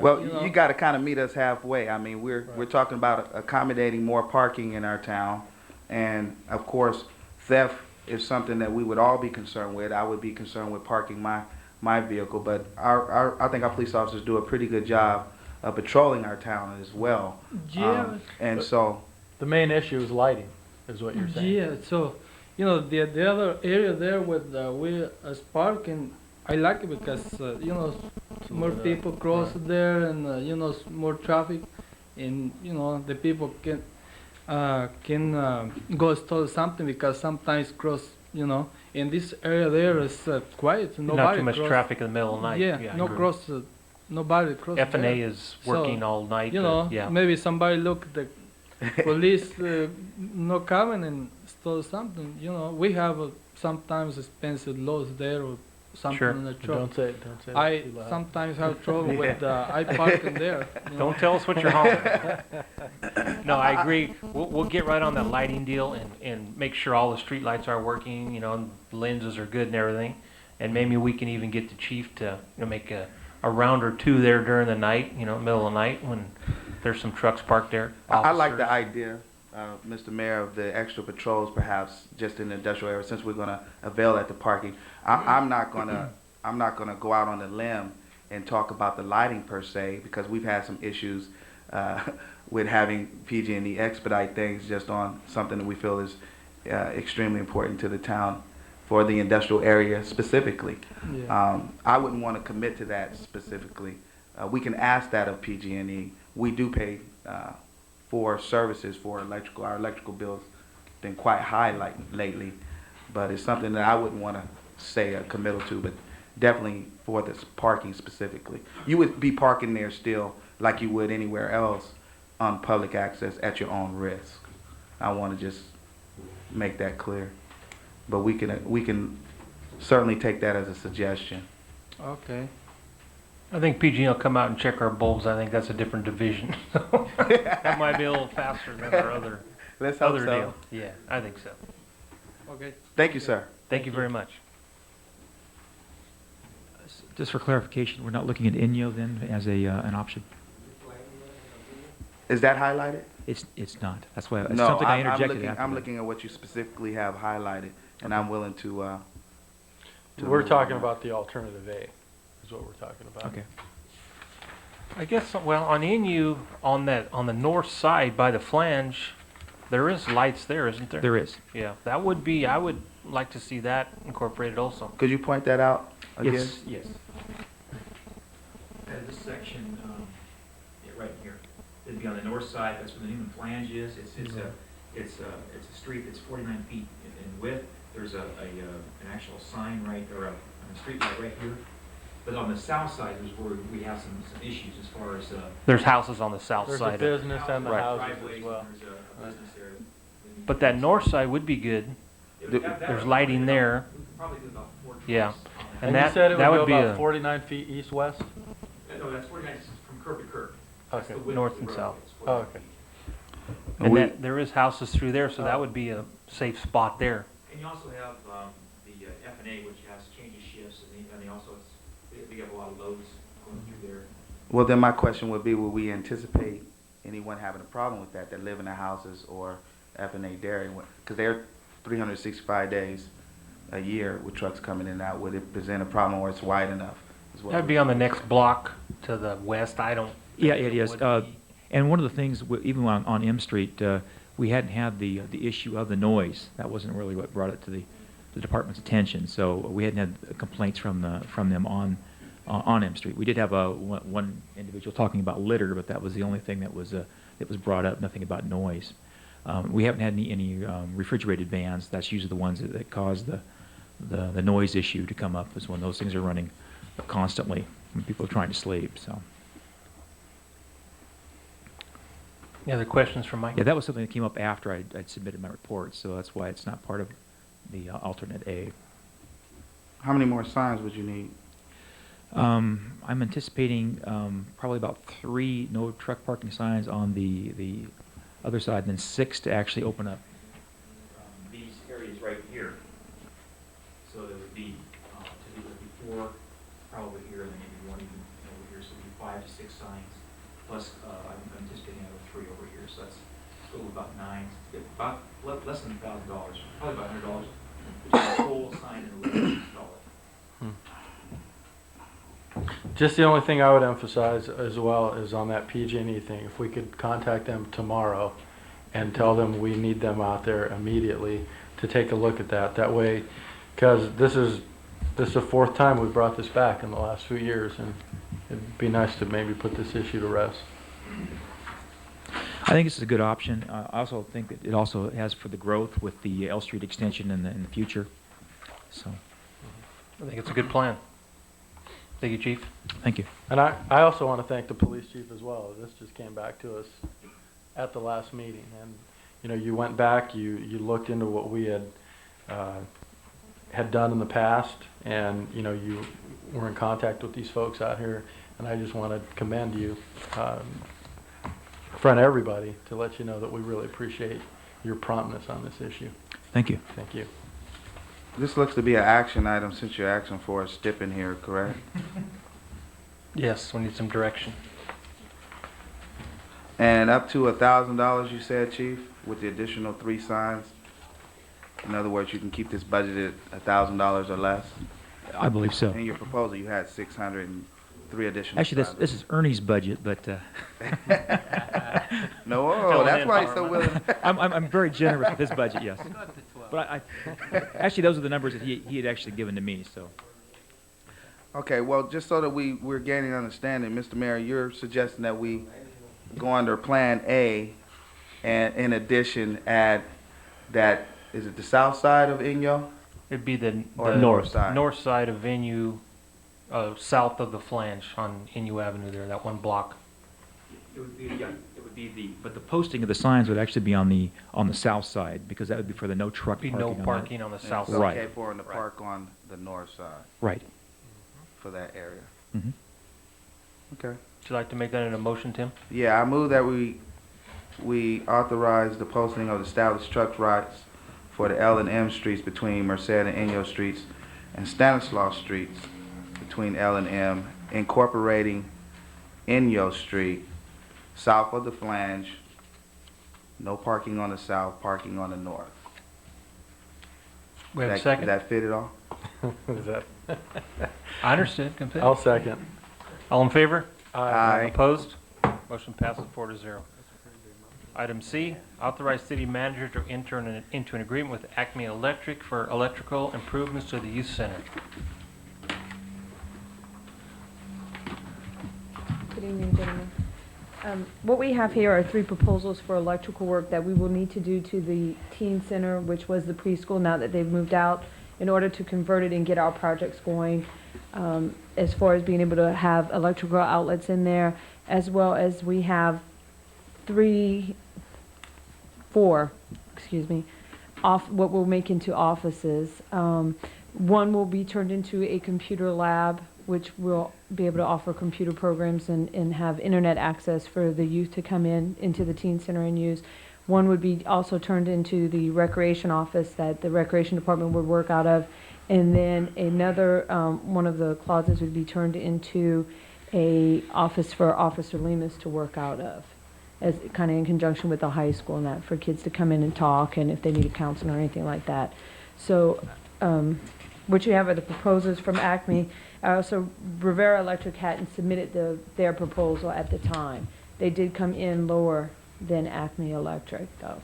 Well, You know. you got to kind of meet us halfway. We're talking about accommodating more parking in our town, And of course, theft is something that we would all be concerned with. I would be concerned with parking my vehicle, but I think our police officers do a pretty good job of patrolling our town as well. Yeah. And so, The main issue is lighting, is what you're saying. Yeah, so the other area there with we as parking, I like it because more people cross there and more traffic, and the people can go stole something because sometimes cross in this area there is quiet, nobody Not too much cross. traffic in the middle of the night. Yeah, I no agree. cross, nobody cross. F&A there. is working So, all night. Yeah. maybe somebody look the police not coming and stole something. We have sometimes expensive loads there or something Sure. in the truck. Don't say that I too loud. sometimes have trouble with I park in there. Don't tell us what you're hauling. No, I agree. We'll get right on that lighting deal and make sure all the street lights are working, and lenses are good and everything. And maybe we can even get the chief to make a round or two there during the night, middle of the night when there's some trucks parked there. I like the Officers. idea, Mr. Mayor, of the extra patrols perhaps just in the industrial area, since we're gonna avail at the parking. I'm not gonna go out on a limb and talk about the lighting per se, because we've had some issues with having PG&E expedite things just on something that we feel is extremely important to the town for the industrial area specifically. Yeah. I wouldn't want to commit to that specifically. We can ask that of PG&E. We do pay for services for electrical. Our electrical bills been quite high lately, but it's something that I wouldn't want to say a committal to, but definitely for this parking specifically. You would be parking there still like you would anywhere else on public access at your own risk. I want to just make that clear. But we can certainly take that as a suggestion. Okay. I think PG will come out and check our bulbs. I think that's a different division. That might be a little faster than our other Let's hope other so. deal. Yeah, I think so. Okay. Thank you, sir. Thank you very much. Just for clarification, we're not looking at Inyo then as an option? Is that highlighted? It's not. That's why, it's No, something I I'm interjected looking, after I'm that. looking at what you specifically have highlighted, and I'm willing to We're move talking on. about the alternative A, is what we're talking about. Okay. I guess, well, on NU, on the north side by the flange, there is lights there, isn't there? There is. Yeah, that would be, I would like to see that incorporated also. Could you point that out again? Yes. This section, right here, it'd be on the north side. That's where the Newman flange is. It's a street that's 49 feet in width. There's an actual sign right, or a street light right here. But on the south side is where we have some issues as far as There's houses on the south There's a side. business and the Right. houses driveways, as well. There's a business area. But that north side would be good. There's lighting there. We could probably do about 4 trucks. Yeah. on that. And that- you said it that would would go be about a- 49 feet east-west? No, that's 49 from curb to curb. That's Okay. the width North of and the south. road. It's Oh, 49 okay. And We- there is houses through there, so that would be a safe spot there. And you also have the F&A, which has change of shifts, and they also, they have a lot of loads going through there. Well, then my question would be, would we anticipate anyone having a problem with that live in the houses or F&A dairy? Because they're 365 days a year with trucks coming in and out. Would it present a problem where it's wide enough? Is what That'd be on the next block to the west. I don't. Yeah, think it is. would be. And one of the things, even on M Street, we hadn't had the issue of the noise. That wasn't really what brought it to the department's attention. So we hadn't had complaints from them on M Street. We did have one individual talking about litter, but that was the only thing that was brought up. Nothing about noise. We haven't had any refrigerated vans. That's usually the ones that cause the noise issue to come up. Is when those things are running constantly when people are trying to sleep. So. Any other questions from Mike? Yeah, that was something that came up after I'd submitted my report, so that's why it's not part of the alternate A. How many more signs would you need? I'm anticipating probably about 3 no truck parking signs on the other side, and then 6 to actually open up these areas right here. So there would be, to do it before, probably here, and then maybe one even over here, so it'd be 5 to 6 signs. Plus, I'm anticipating another 3 over here, so that's total about less than $1,000, probably about $100. Just a full sign and array to install it. Just the only thing I would emphasize as well is on that PG&E thing. If we could contact them tomorrow and tell them we need them out there immediately to take a look at that. That way, because this is the fourth time we've brought this back in the last few years, and it'd be nice to maybe put this issue to rest. I think this is a good option. I also think that it also has for the growth with the L Street extension in the future. So, I think it's a good plan. Thank you, Chief. thank you. And I also want to thank the police chief as well. This just came back to us at the last meeting, and you know, you went back, you looked into what we had done in the past, and you know, you were in contact with these folks out here, and I just want to commend you in front of everybody to let you know that we really appreciate your promptness on this issue. Thank you. Thank you. This looks to be an action item since you're asking for a stipend here, correct? Yes, we need some direction. And up to $1,000, you said, Chief, with the additional 3 signs? In other words, you can keep this budgeted $1,000 or less? I believe so. In your proposal, you had 603 additional Actually, signs. this is Ernie's budget, but No, that's why he's so willing. I'm very generous with his budget, yes. But I actually, those are the numbers that he had actually given to me, so. Okay, well, just so that we're gaining understanding, Mr. Mayor, you're suggesting that we go under Plan A and in addition add that, is it the south side of Inyo It'd be the or the north side? north side of Venue, south of the flange on Inyo Avenue there, that one block. It would be, yeah, it would be but the posting of the signs would actually be on the south side, because that would be for the no truck Be parking. no on that. parking on the And south it's side. Right. okay for him to park on the north side Right. for that area. Mm-hmm. Okay. Would you like to make that in a motion, Tim? Yeah, I move that we authorize the posting of established truck routes for the L and M streets between Merced and Inyo streets and Stanislaus streets between L and M, incorporating Inyo Street, south of the flange, no parking on the south, parking on the north. We have a Did second? that fit it all? Is that? I understood completely. I'll second. All in favor? Aye. Opposed? Motion passes 4-0. Item C, authorize city manager to enter into an agreement with Acme Electric for electrical improvements to the youth center. Good evening, gentlemen. What we have here are 3 proposals for electrical work that we will need to do to the teen center, which was the preschool, now that they've moved out, in order to convert it and get our projects going, as far as being able to have electrical outlets in there, as well as we have 4, what we'll make into offices. One will be turned into a computer lab, which will be able to offer computer programs and have internet access for the youth to come into the teen center and use. One would be also turned into the recreation office that the recreation department would work out of. And then another, one of the closets would be turned into a office for Officer Lemus to work out of, as kind of in conjunction with the high school and that, for kids to come in and talk, and if they need a counselor or anything like that. So, what you have are the proposals from Acme. Also, Rivera Electric hadn't submitted their proposal at the time. They did come in lower than Acme Electric, though.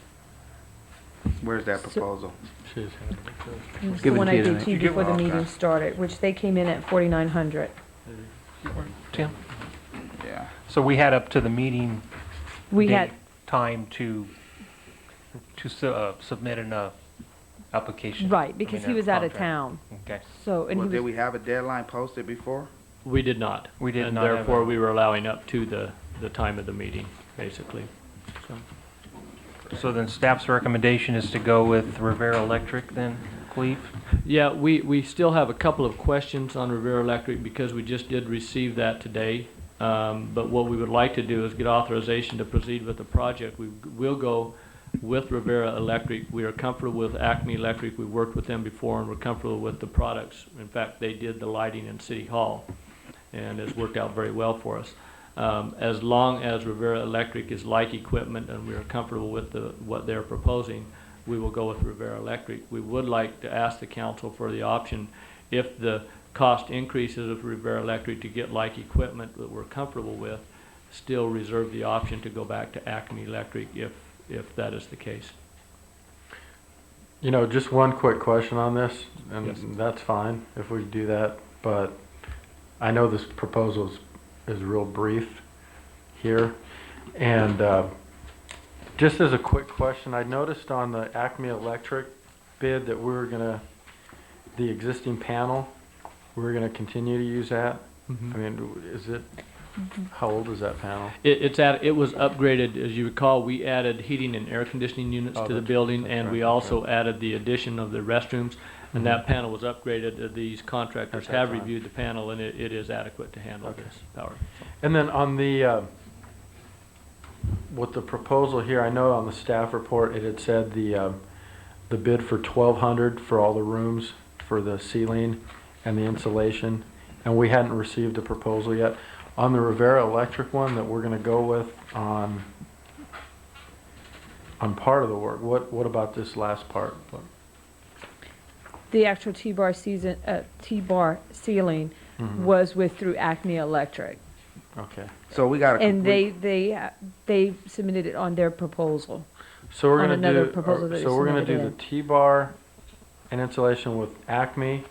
Where's that proposal? She's had it, so. It's Give the it one to I you did tonight. to you You give before the one? meeting Okay. started, which they came in at 4,900. Tim? Yeah. So we had up to the meeting We date had, time to submit an application. right, because he was out of contract. town, Okay. so, and Well, he did was, we have a deadline posted before? We did not. We did and not have therefore, a- we were allowing up to the time of the meeting, basically. So, So then staff's recommendation is to go with Rivera Electric then, Cleve? yeah, we still have a couple of questions on Rivera Electric because we just did receive that today. But what we would like to do is get authorization to proceed with the project. We will go with Rivera Electric. We are comfortable with Acme Electric. We've worked with them before and we're comfortable with the products. In fact, they did the lighting in City Hall and it's worked out very well for us. As long as Rivera Electric is like equipment and we are comfortable with what they're proposing, we will go with Rivera Electric. We would like to ask the council for the option, if the cost increases of Rivera Electric to get like equipment that we're comfortable with, still reserve the option to go back to Acme Electric if that is the case. You know, just one quick question on this, and Yes. that's fine if we do that, but I know this proposal is real brief here. And just as a quick question, I noticed on the Acme Electric bid that we were gonna, the existing panel, we were gonna continue to use that. I mean, is it, how old is that panel? It was upgraded, as you recall, we added heating and air conditioning units Oh, to the that's- building, that's and right, we that's also added the addition of the restrooms, and that panel was upgraded. These contractors At that have time. reviewed the panel, and it is adequate to handle Okay. this power. So. And then on the, with the proposal here, I know on the staff report, it had said the bid for 1,200 for all the rooms for the ceiling and the insulation, and we hadn't received a proposal yet. On the Rivera Electric one that we're gonna go with on part of the work, what about this last part? The actual T-bar ceiling Mhm. was through Acme Electric. Okay. So we got a And complete, they submitted it on their proposal. So we're On gonna another do, proposal that they so we're gonna do submitted the in. T-bar and insulation with Acme,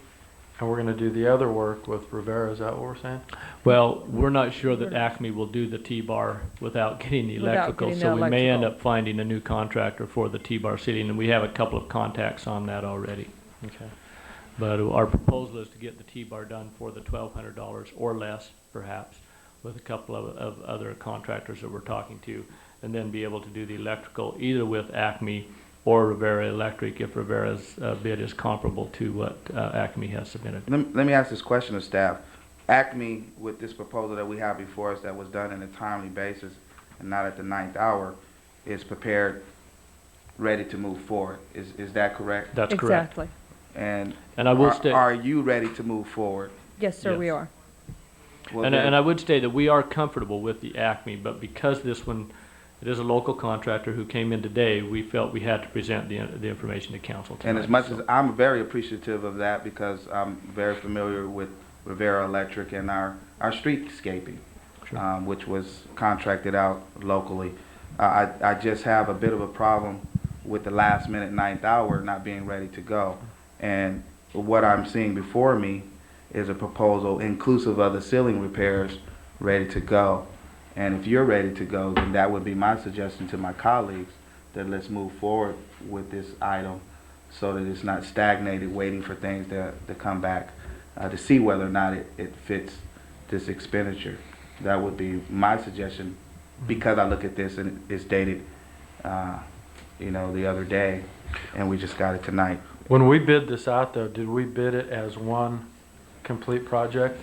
and we're gonna do the other work with Rivera, is that what we're saying? Well, we're not sure that Acme will do the T-bar without getting the Without electrical, getting so the we may end electrical. up finding a new contractor for the T-bar seating, and we have a couple of contacts on that already. Okay. But our proposal is to get the T-bar done for the $1,200 or less, perhaps, with a couple of other contractors that we're talking to, and then be able to do the electrical either with Acme or Rivera Electric if Rivera's bid is comparable to what Acme has submitted. let me ask this question of staff. Acme, with this proposal that we have before us that was done in a timely basis and not at the 9th hour, is prepared, ready to move forward. Is that correct? That's correct. Exactly. And And I will state, are you ready to move forward? Yes, sir, we Yes. are. Well, and then- I would say that we are comfortable with the Acme, but because this one, it is a local contractor who came in today, we felt we had to present the information to council tonight. And as much so. as I'm very appreciative of that, because I'm very familiar with Rivera Electric and our streetscaping, Sure. which was contracted out locally. I just have a bit of a problem with the last minute 9th hour not being ready to go. And what I'm seeing before me is a proposal inclusive of the ceiling repairs ready to go. And if you're ready to go, then that would be my suggestion to my colleagues, that let's move forward with this item so that it's not stagnated waiting for things to come back to see whether or not it fits this expenditure. That would be my suggestion, because I look at this and it's dated, the other day, and we just got it tonight. When we bid this out though, did we bid it as one complete project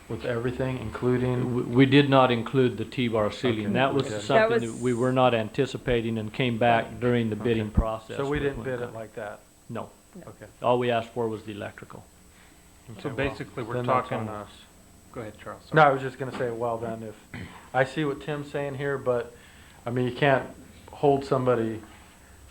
with everything, including? We did not include the T-bar ceiling. Okay. That was Okay. something That that we were not anticipating and came back during the bidding Okay. process. So we didn't when bid it it like that? No. Okay. All we asked for was the electrical. So Okay, well, basically, we're then that's talking, on us. go ahead, Charles. No, I was just gonna say, well then, if, I see what Tim's saying here, but, I mean, you can't hold somebody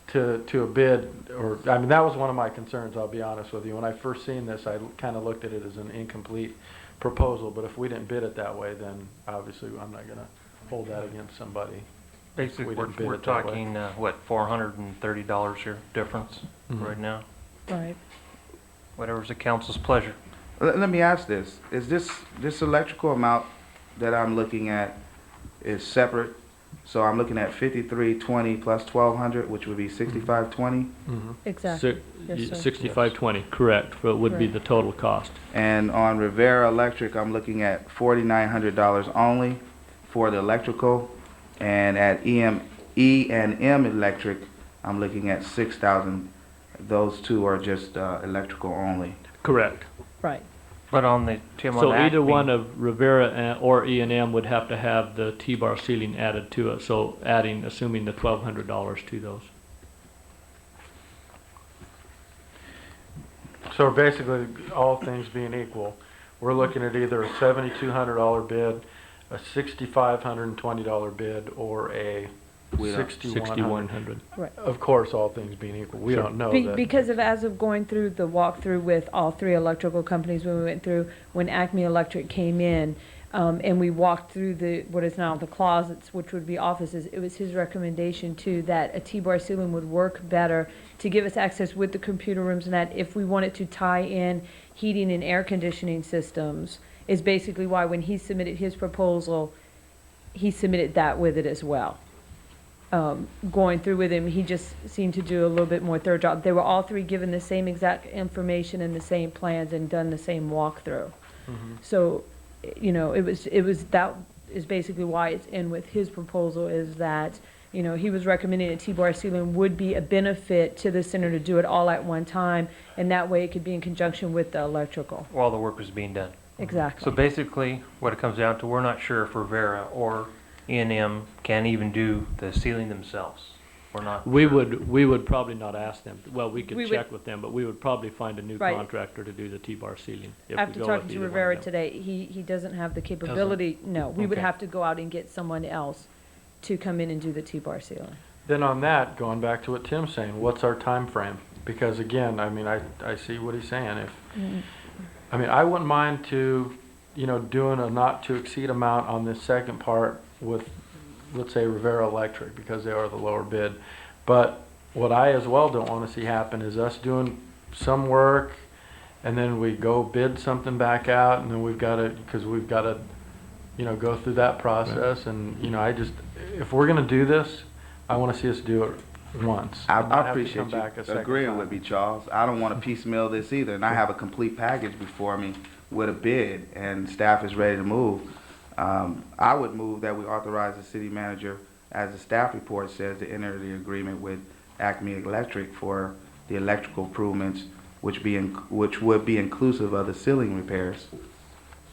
to a bid, or, I mean, that was one of my concerns, I'll be honest with you. When I first seen this, I kinda looked at it as an incomplete proposal, but if we didn't bid it that way, then obviously I'm not gonna hold that against somebody. Basically, we didn't bid we're it that way. talking, $430 here difference Mhm. right now? Right. Whatever's the council's pleasure. Let me ask this: is this electrical amount that I'm looking at is separate? So I'm looking at 5320 plus 1200, which would be 6520, Mhm. Exactly. Yes, sir. 6520, correct, for it would be Correct. the total cost. and on Rivera Electric, I'm looking at $4,900 only for the electrical, and at E&M Electric, I'm looking at 6,000. Those two are just electrical only. Correct. Right. But on the, Tim, on So either Acme- one of Rivera or E&M would have to have the T-bar ceiling added to it, so assuming the $1,200 to those. So basically, all things being equal, we're looking at either a $7,200 bid, a $6,520 bid or a We don't- $6,100. 6,100. Of course, all things being equal, we Sure. don't know Be- that. because of as of going through the walkthrough with all three electrical companies, when we went through, when Acme Electric came in, and we walked through the, what is now the closets, which would be offices, it was his recommendation too, that a T-bar ceiling would work better to give us access with the computer rooms, and that if we wanted to tie in heating and air conditioning systems, is basically why when he submitted his proposal, he submitted that with it as well. Going through with him, he just seemed to do a little bit more thorough job. They were all three given the same exact information and the same plans and done the same walkthrough. So, you know, it was, that is basically why it's in with his proposal, is that, you know, he was recommending a T-bar ceiling would be a benefit to the center to do it all at one time, and that way it could be in conjunction with the electrical. While the work was being done. Exactly. So basically, what it comes down to, we're not sure if Rivera or E&M can even do the ceiling themselves. We're not We sure. would probably not ask them. Well, we could We would- check with them, but we would probably find a new Right. contractor to do the T-bar ceiling. If we After go talking with to either one of Rivera them. today, he doesn't have the capability, no, we would Okay. have to go out and get someone else to come in and do the T-bar ceiling. Then on that, going back to what Tim's saying, what's our time frame? Because again, I mean, I see what he's saying. I mean, I wouldn't mind to, you know, doing a not to exceed amount on this second part with, let's say, Rivera Electric, because they are the lower bid. But what I as well don't want to see happen is us doing some work and then we go bid something back out, and then we've got to, because we've got to, you know, go through that process. And, you know, if we're going to do this, I want to see us do it once. and not I have to appreciate come back a you second agreeing time. with me, Charles. I don't want to piecemeal this either, and I have a complete package before me with a bid, and staff is ready to move. I would move that we authorize the city manager, as the staff report says, to enter the agreement with Acme Electric for the electrical improvements, which would be inclusive of the ceiling repairs.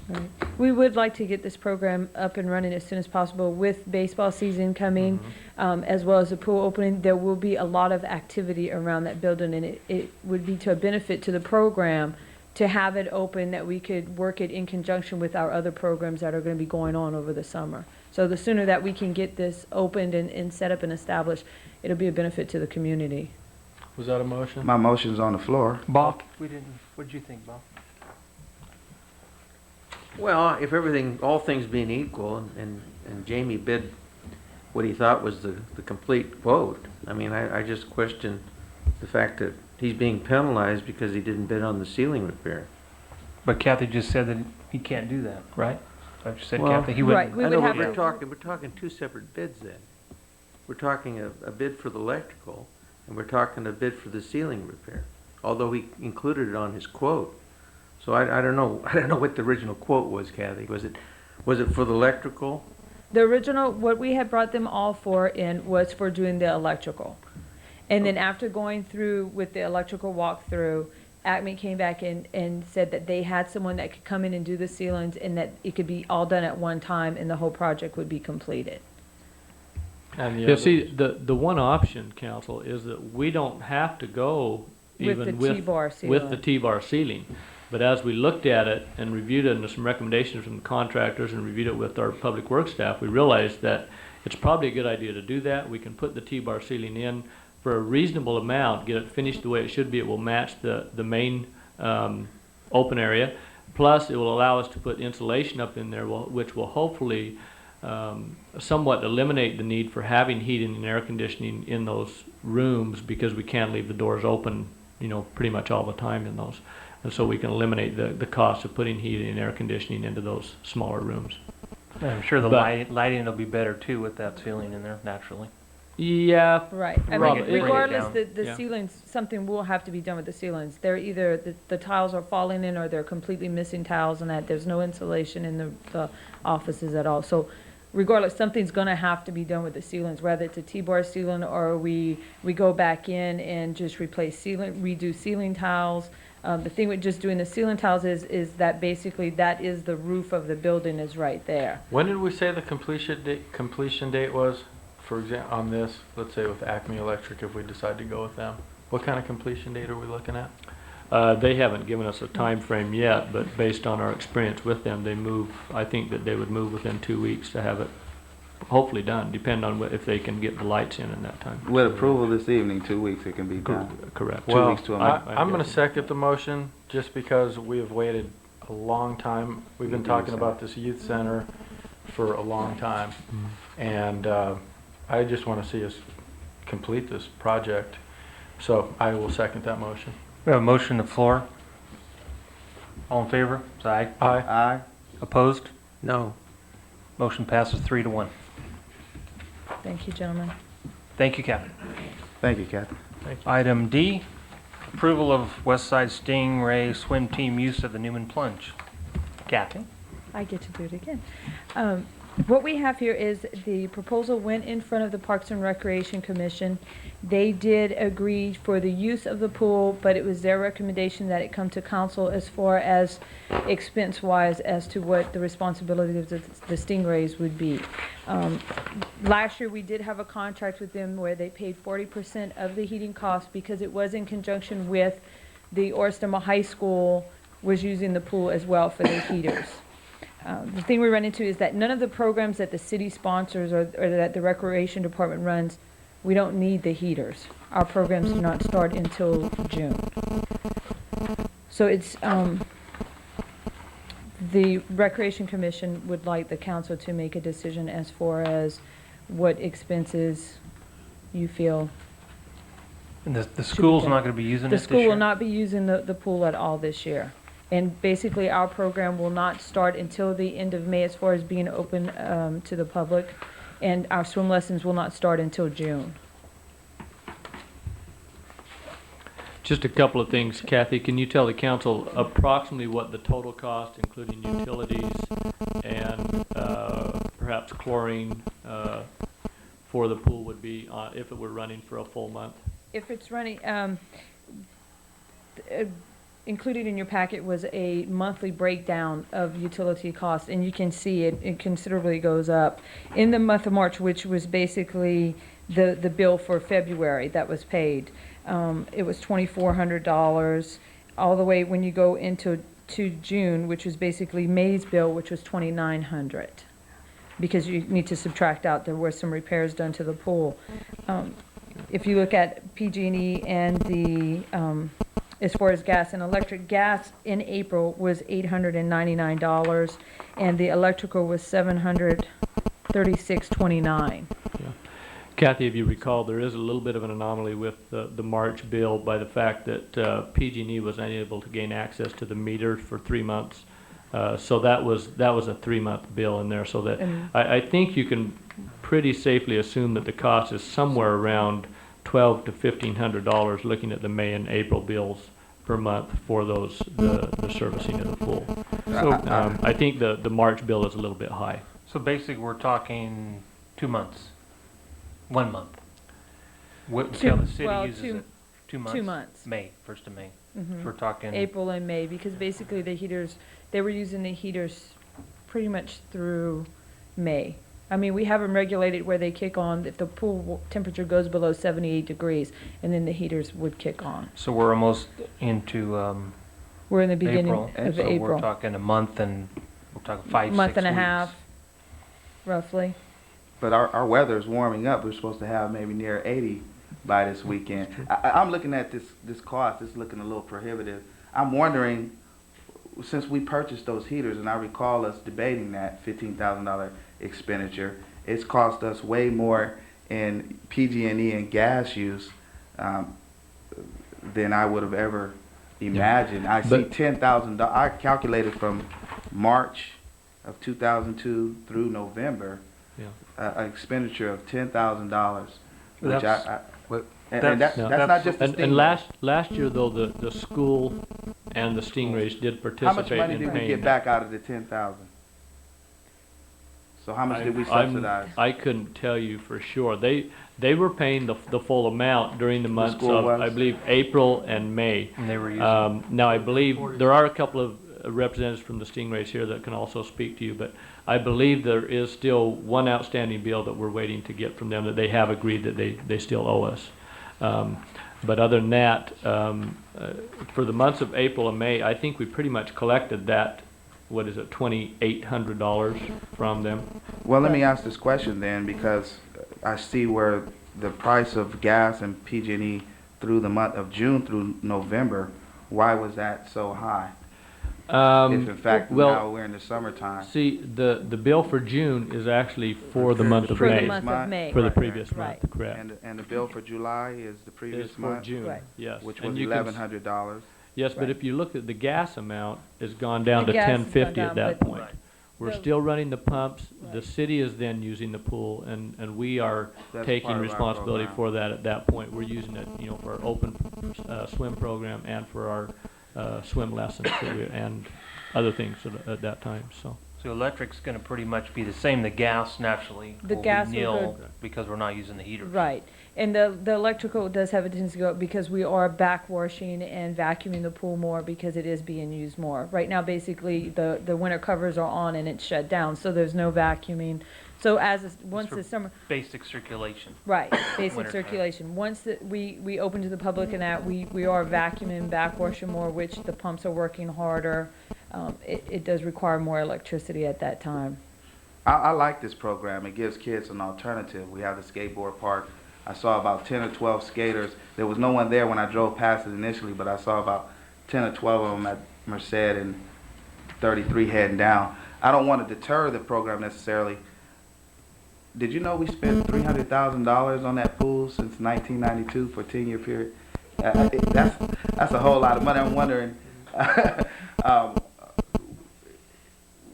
Right. We would like to get this program up and running as soon as possible with baseball season coming, as well as the pool opening. There will be a lot of activity around that building, and it would be to a benefit to the program to have it open, that we could work it in conjunction with our other programs that are going to be going on over the summer. So the sooner that we can get this opened and set up and established, it'll be a benefit to the community. Was that a motion? My motion's on the floor. Bob, what'd you think, Bob? Well, if everything, all things being equal, and Jamie bid what he thought was the complete quote, I mean, I just question the fact that he's being penalized because he didn't bid on the ceiling repair. But Kathy just said that he can't do that, right? Like you said, Well, Kathy, he right, wouldn't. we I would know, have but to. we're talking two separate bids then. We're talking a bid for the electrical, and we're talking a bid for the ceiling repair, although he included it on his quote. So I don't know what the original quote was, Kathy. Was it for the electrical? The original, what we had brought them all for in was for doing the electrical. And then after going through with the electrical walkthrough, Acme came back and said that they had someone that could come in and do the ceilings, and that it could be all done at one time and the whole project would be completed. And the Yeah, other- see, the one option, council, is that we don't have to go With the even T-bar with the ceiling. T-bar ceiling. But as we looked at it and reviewed it, and there's some recommendations from the contractors and reviewed it with our public works staff, we realized that it's probably a good idea to do that. We can put the T-bar ceiling in for a reasonable amount, get it finished the way it should be. It will match the main open area. Plus, it will allow us to put insulation up in there, which will hopefully somewhat eliminate the need for having heating and air conditioning in those rooms, because we can't leave the doors open, you know, pretty much all the time in those. And so we can eliminate the cost of putting heating and air conditioning into those smaller rooms. I'm sure the But- lighting will be better too with that ceiling in there, naturally. Yeah, Right. I Rob, mean, bring it regardless, down. the Yeah. ceilings, something will have to be done with the ceilings. They're either, the tiles are falling in, or they're completely missing tiles, and that there's no insulation in the offices at all. So regardless, something's gonna have to be done with the ceilings, whether it's a T-bar ceiling, or we go back in and just redo ceiling tiles. The thing with just doing the ceiling tiles is that basically that is the roof of the building is right there. When did we say the completion date was? For example, on this, let's say with Acme Electric, if we decide to go with them, what kind of completion date are we looking at? They haven't given us a time frame yet, but based on our experience with them, I think that they would move within 2 weeks to have it hopefully done, depend on if they can get the lights in that time. With approval this evening, 2 weeks it can be done. Correct. 2 Well, weeks to a month. I'm going to second the motion just because we have waited a long time. We've been talking about this youth center for a long time. And I just want to see us complete this project. So I will second that motion. We have a motion on the floor. All in favor? Say aye. Aye. Aye. Opposed? No. Motion passes 3-1. Thank you, gentlemen. Thank you, Captain. Thank you, Kathy. Item D, approval of West Side Stingray swim team use of the Newman plunge. Kathy? I get to do it again. What we have here is the proposal went in front of the Parks and Recreation Commission. They did agree for the use of the pool, but it was their recommendation that it come to council as far as expense-wise as to what the responsibility of the Stingrays would be. Last year, we did have a contract with them where they paid 40% of the heating cost because it was in conjunction with the Orstema High School was using the pool as well for their heaters. The thing we run into is that none of the programs that the city sponsors or that the recreation department runs, we don't need the heaters. Our programs do not start until June. So it's, the Recreation Commission would like the council to make a decision as far as what expenses you feel. And the school's not going to be using it The this school year? will not be using the pool at all this year. And basically, our program will not start until the end of May as far as being open to the public. And our swim lessons will not start until June. Just a couple of things, Kathy. Can you tell the council approximately what the total cost, including utilities and perhaps chlorine for the pool would be if it were running for a full month? If it's running, included in your packet was a monthly breakdown of utility costs, and you can see it considerably goes up. In the month of March, which was basically the bill for February that was paid, it was $2,400. All the way when you go into June, which was basically May's bill, which was $2,900. Because you need to subtract out, there were some repairs done to the pool. If you look at PG&E and the as far as gas and electric, gas in April was $899, and the electrical was $736.29. Kathy, if you recall, there is a little bit of an anomaly with the March bill by the fact that PG&E was unable to gain access to the meters for 3 months. So that was a 3-month bill in there. So that I think you can pretty safely assume that the cost is somewhere around $1,200 to $1,500 looking at the May and April bills per month for the servicing of the pool. So I think the March bill is a little bit high. So basically, we're talking 2 months, 1 month. Until the city uses it. 2 months? 2 months. May, 1st of May. Mhm. So we're talking. April and May, because basically the heaters, they were using the heaters pretty much through May. I mean, we have them regulated where they kick on if the pool temperature goes below 78 degrees, and then the heaters would kick on. So we're almost into We're in the beginning April. of So we're April. talking a month and we're talking 5, 6 Month and a weeks. half, roughly. But our weather is warming up. We're supposed to have maybe near 80 by this weekend. I'm looking at this cost. It's looking a little prohibitive. I'm wondering, since we purchased those heaters, and I recall us debating that $15,000 expenditure, it's cost us way more in PG&E and gas use than I would have ever imagined. I see $10,000. I calculated from March of 2002 through November, an expenditure of $10,000, which that's not just the And Stingray. last year though, the school and the Stingrays did participate How much money in did we paying get back out of the 10,000? So how much did we subsidize? I couldn't tell you for sure. They were paying the full amount during the months school of, was? I believe, April and May. And they were using. Now, I believe there are a couple of representatives from the Stingrays here that can also speak to you, but I believe there is still one outstanding bill that we're waiting to get from them that they have agreed that they still owe us. But other than that, for the months of April and May, I think we pretty much collected that, what is it, $2,800 from them. Well, let me ask this question then, because I see where the price of gas and PG&E through the month of June through November, why was that so high? If in fact now we're in the summertime. See, the bill for June is actually for the month of For the May. month of May. For the Right, previous right. month, correct. And the bill for July is the previous Is for month, June, Right. yes. which And was you can s- $1,100. Yes, but Right. if you look at the gas amount, it's gone down The to gas has gone 1050 down, at that but- point. We're The- still running the pumps, the Right. city is then using the pool, and we are That's taking part of our responsibility program. for that at that point. We're using it, for our open swim program and for our swim lessons and other things at that time, so. So electric's gonna pretty much be the same, the gas naturally The will gas be will nil go- because we're not using the heaters. Right, and the electrical does have a tendency to go up because we are back washing and vacuuming the pool more because it is being used more. Right now, basically, the winter covers are on and it's shut down, so there's no vacuuming. So once for- the summer, Basic circulation. right, basic Wintertime. circulation. Once we open to the public and that, we are vacuuming, back washing more, which the pumps are working harder. It does require more electricity at that time. I like this program. It gives kids an alternative. We have the skateboard park. I saw about 10 or 12 skaters. There was no one there when I drove past it initially, but I saw about 10 or 12 of them at Merced and 33 heading down. I don't want to deter the program necessarily. Did you know we spent $300,000 on that pool since 1992 for a 10-year period? That's a whole lot of money. I'm wondering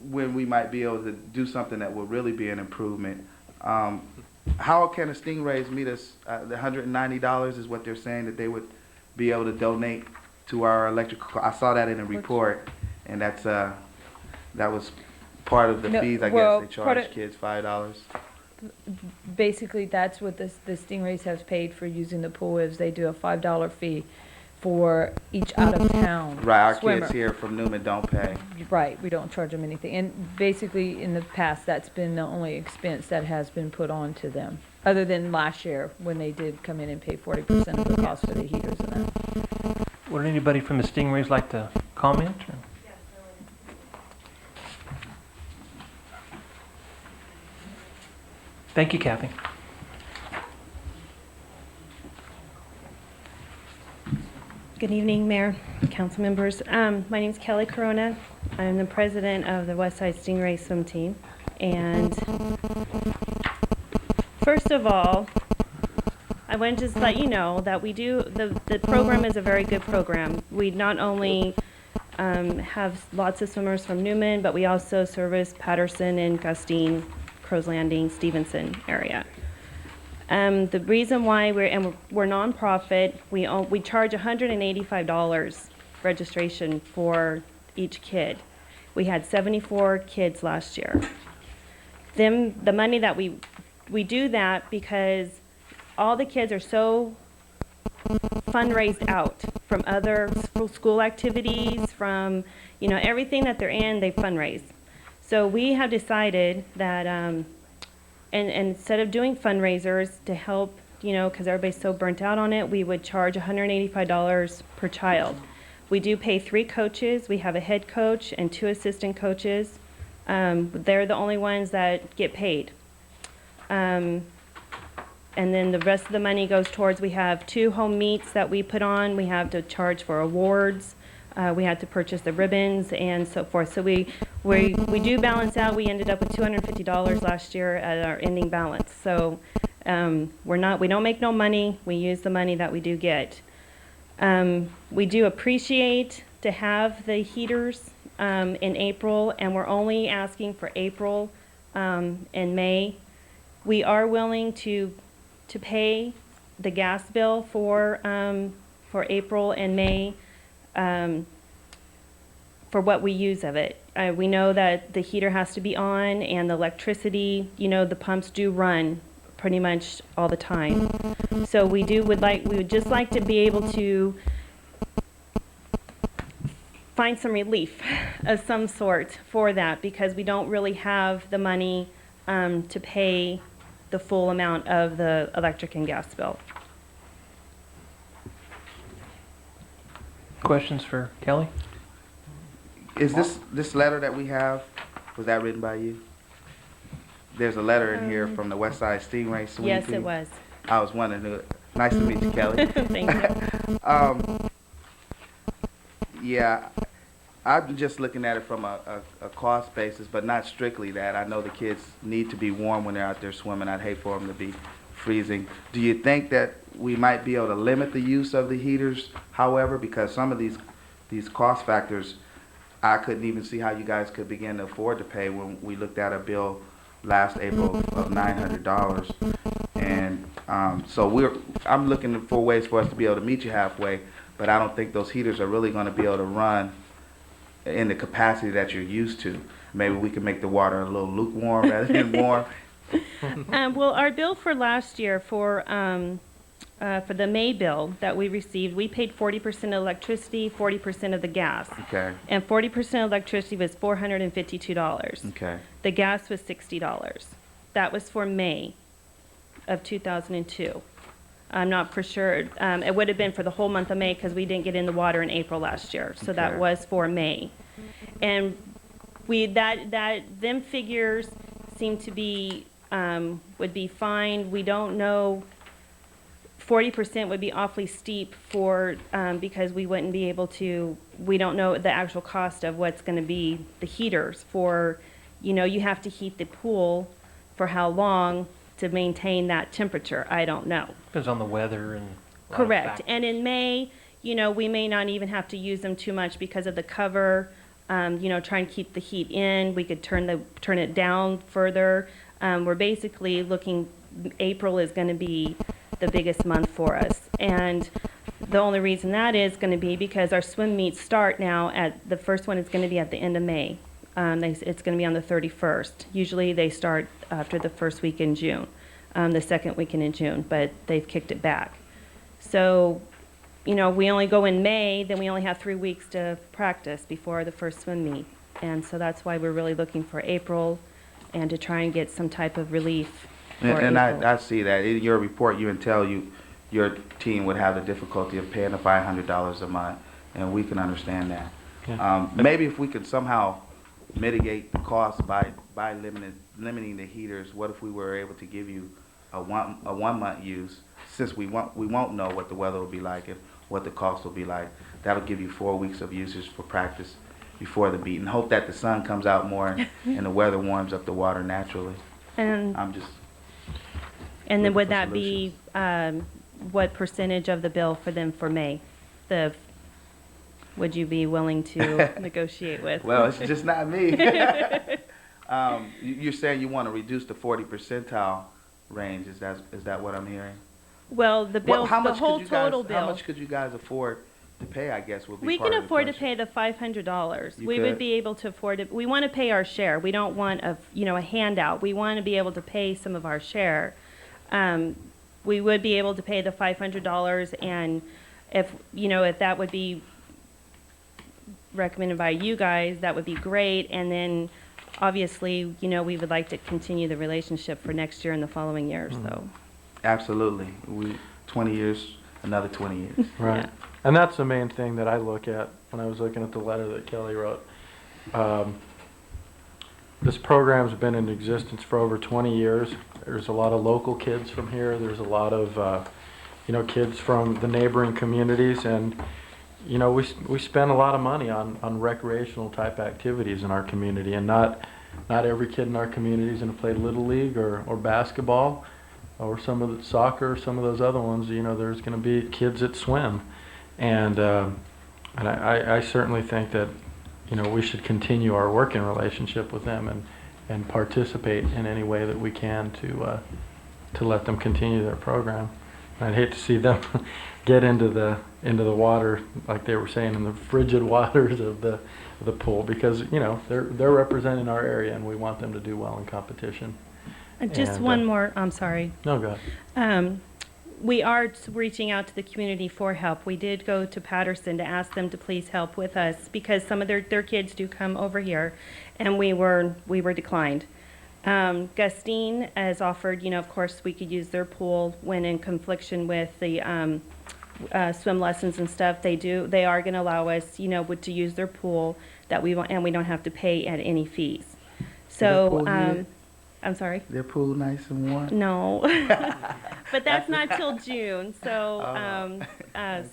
when we might be able to do something that will really be an improvement. How can the Stingrays meet us? The $190 is what they're saying that they would be able to donate to our electrical. I saw that in a report, and that was part of the No, fees. I well, guess they part charge of- kids $5. Basically, that's what the Stingrays have paid for using the pool is they do a $5 fee for each out-of-town Right, our swimmer. kids here from Newman don't pay. Right, we don't charge them anything. And basically, in the past, that's been the only expense that has been put on to them, other than last year when they did come in and pay 40% of the cost for the heaters and that. Would anybody from the Stingrays like to comment? Or? Thank you, Kathy. Good evening, Mayor, council members. My name is Kelly Corona. I'm the president of the West Side Stingray Swim Team. And first of all, I want to just let you know that the program is a very good program. We not only have lots of swimmers from Newman, but we also service Patterson and Gustine, Crow's Landing, Stevenson area. The reason why we're nonprofit, we charge $185 registration for each kid. We had 74 kids last year. The money that we do that because all the kids are so fundraised out from other school activities, from everything that they're in, they fundraise. So we have decided that and instead of doing fundraisers to help, because everybody's so burnt out on it, we would charge $185 per child. We do pay 3 coaches. We have a head coach and 2 assistant coaches. They're the only ones that get paid. And then the rest of the money goes towards, we have 2 home meets that we put on. We have to charge for awards. We had to purchase the ribbons and so forth. So we do balance out. We ended up with $250 last year at our ending balance. So we don't make no money. We use the money that we do get. We do appreciate to have the heaters in April, and we're only asking for April and May. We are willing to pay the gas bill for April and May. For what we use of it. We know that the heater has to be on and the electricity, the pumps do run pretty much all the time. So we would just like to be able to find some relief of some sort for that because we don't really have the money to pay the full amount of the electric and gas bill. Questions for Kelly? Is this letter that we have, was that written by you? There's a letter in here from the West Side Stingray Swing Yes, Team. it was. I was wondering, nice to meet you, Kelly. Thank you. Yeah, I'm just looking at it from a cost basis, but not strictly that. I know the kids need to be warm when they're out there swimming. I'd hate for them to be freezing. Do you think that we might be able to limit the use of the heaters, however, because some of these cost factors, I couldn't even see how you guys could begin to afford to pay when we looked at a bill last April of $900. And so I'm looking for ways for us to be able to meet you halfway, but I don't think those heaters are really going to be able to run in the capacity that you're used to. Maybe we can make the water a little lukewarm rather than warm. Well, our bill for last year for the May bill that we received, we paid 40% electricity, 40% of the gas. Okay, And 40% electricity was $452. okay, The gas was $60. That was for May of 2002. I'm not for sure. It would have been for the whole month of May because we didn't get in the water in April last year. So that Okay. was for May. And them figures seem to be, would be fine. We don't know, 40% would be awfully steep for, because we wouldn't be able to, we don't know the actual cost of what's going to be the heaters for, you have to heat the pool for how long to maintain that temperature. I don't know. Depends on the weather and. a lot of Correct. factors. And in May, we may not even have to use them too much because of the cover, try and keep the heat in. We could turn it down further. We're basically looking, April is going to be the biggest month for us. And the only reason that is going to be because our swim meets start now the first one is going to be at the end of May. It's going to be on the 31st. Usually they start after the first week in June, the second weekend in June, but they've kicked it back. So, we only go in May, then we only have 3 weeks to practice before the first swim meet. And so that's why we're really looking for April and to try and get some type of relief for and April. I see that. In your report, you tell your team would have the difficulty of paying the $500 a month, and we can understand that. Yeah. Maybe if we could somehow mitigate the cost by limiting the heaters. What if we were able to give you a 1 month use, since we won't know what the weather will be like and what the cost will be like. That'll give you 4 weeks of usage for practice before the beat, and hope that the sun comes out more and the weather warms up the water naturally. And I'm just then looking would for that be, what percentage of the bill for them for May? Would you be willing to negotiate with? well, it's just not me. You're saying you want to reduce the 40 percentile range. Is that what I'm hearing? Well, the bill, How the much whole could you guys, total How bill. much could you guys afford to pay? I guess will be We part can of the afford to question. pay the $500. You We could? would be able to afford it. We want to pay our share. We don't want a handout. We want to be able to pay some of our share. We would be able to pay the $500, and if that would be recommended by you guys, that would be great. And then, obviously, we would like to continue the relationship for next year and the following year. So, Absolutely. 20 years, another 20 years. Right. Yeah. And that's the main thing that I look at when I was looking at the letter that Kelly wrote. This program's been in existence for over 20 years. There's a lot of local kids from here. There's a lot of, kids from the neighboring communities. And, we spend a lot of money on recreational type activities in our community. And not every kid in our community is going to play Little League or basketball or some of the soccer, some of those other ones. There's going to be kids that swim. And I certainly think that, we should continue our working relationship with them and participate in any way that we can to let them continue their program. I'd hate to see them get into the water, like they were saying, in the frigid waters of the pool, because they're representing our area and we want them to do well in competition. just And, one more. I'm sorry. No, go ahead. We are reaching out to the community for help. We did go to Patterson to ask them to please help with us because some of their kids do come over here, and we were declined. Gustine has offered, of course, we could use their pool when in confliction with the swim lessons and stuff, they are gonna allow us, to use their pool that we want, and we don't have to pay at any fees. their So, pool heated? I'm sorry? Their pool nice and warm? No. But that's not till June, so,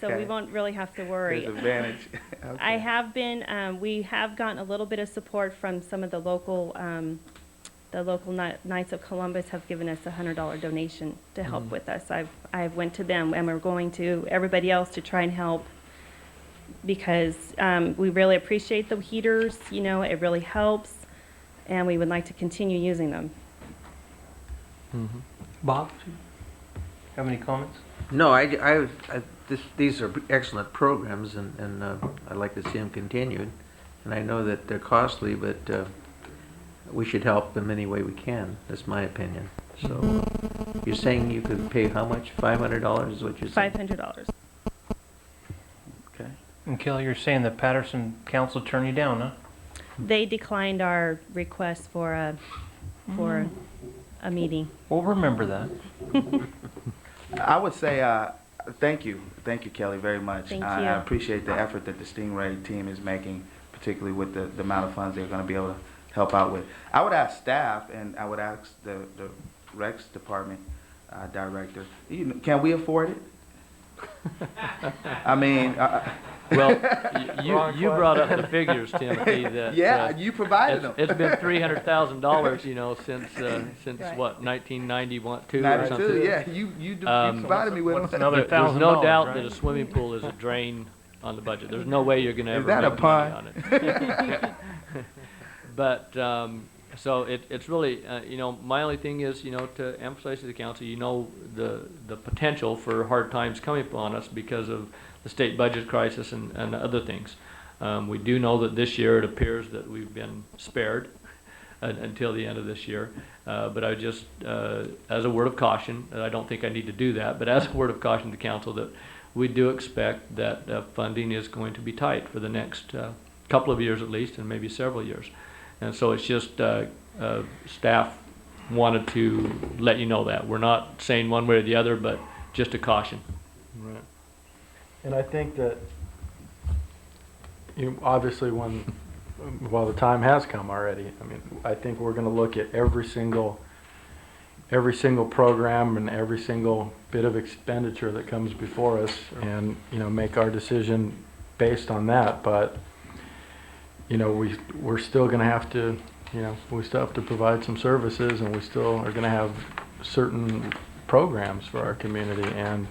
so we okay. won't really have to worry. There's advantage. I Okay. have been, we have gotten a little bit of support from some of the local Knights of Columbus have given us $100 donation to help with us. I've went to them, and we're going to everybody else to try and help, because we really appreciate the heaters, it really helps, and we would like to continue using them. Bob, have any comments? No, these are excellent programs, and I'd like to see them continued. And I know that they're costly, but we should help them any way we can. That's my opinion. So you're saying you could pay how much? $500 is what you're saying? $500. Okay. And Kelly, you're saying the Patterson Council turned you down, huh? They declined our request for a meeting. We'll remember that. I would say, thank you, Kelly, very much. Thank I you. appreciate the effort that the Stingray team is making, particularly with the amount of funds they're going to be able to help out with. I would ask staff, and I would ask the Recs Department director, can we afford it? I mean, Well, you brought up the figures, Timothy, that. yeah, you provided them. It's been $300,000, since Right. what, 1991, two or 92, something? yeah, you Um, provided me with what's them. another There's $1,000, no doubt right? that a swimming pool is a drain on the budget. There's no way you're gonna Is ever that a make money on pun? it. But, so it's really, my only thing is, to emphasize to the council, the potential for hard times coming upon us because of the state budget crisis and other things. We do know that this year it appears that we've been spared until the end of this year. But I just, as a word of caution, and I don't think I need to do that, but as a word of caution to council, that we do expect that funding is going to be tight for the next couple of years at least, and maybe several years. And so it's just, staff wanted to let you know that. We're not saying one way or the other, but just a caution. Right. And I think that, obviously while the time has come already, I mean, I think we're gonna look at every single program and every single bit of expenditure that comes before us and, make our decision based on that. But, we're still gonna have to, we still have to provide some services, and we still are gonna have certain programs for our community. And,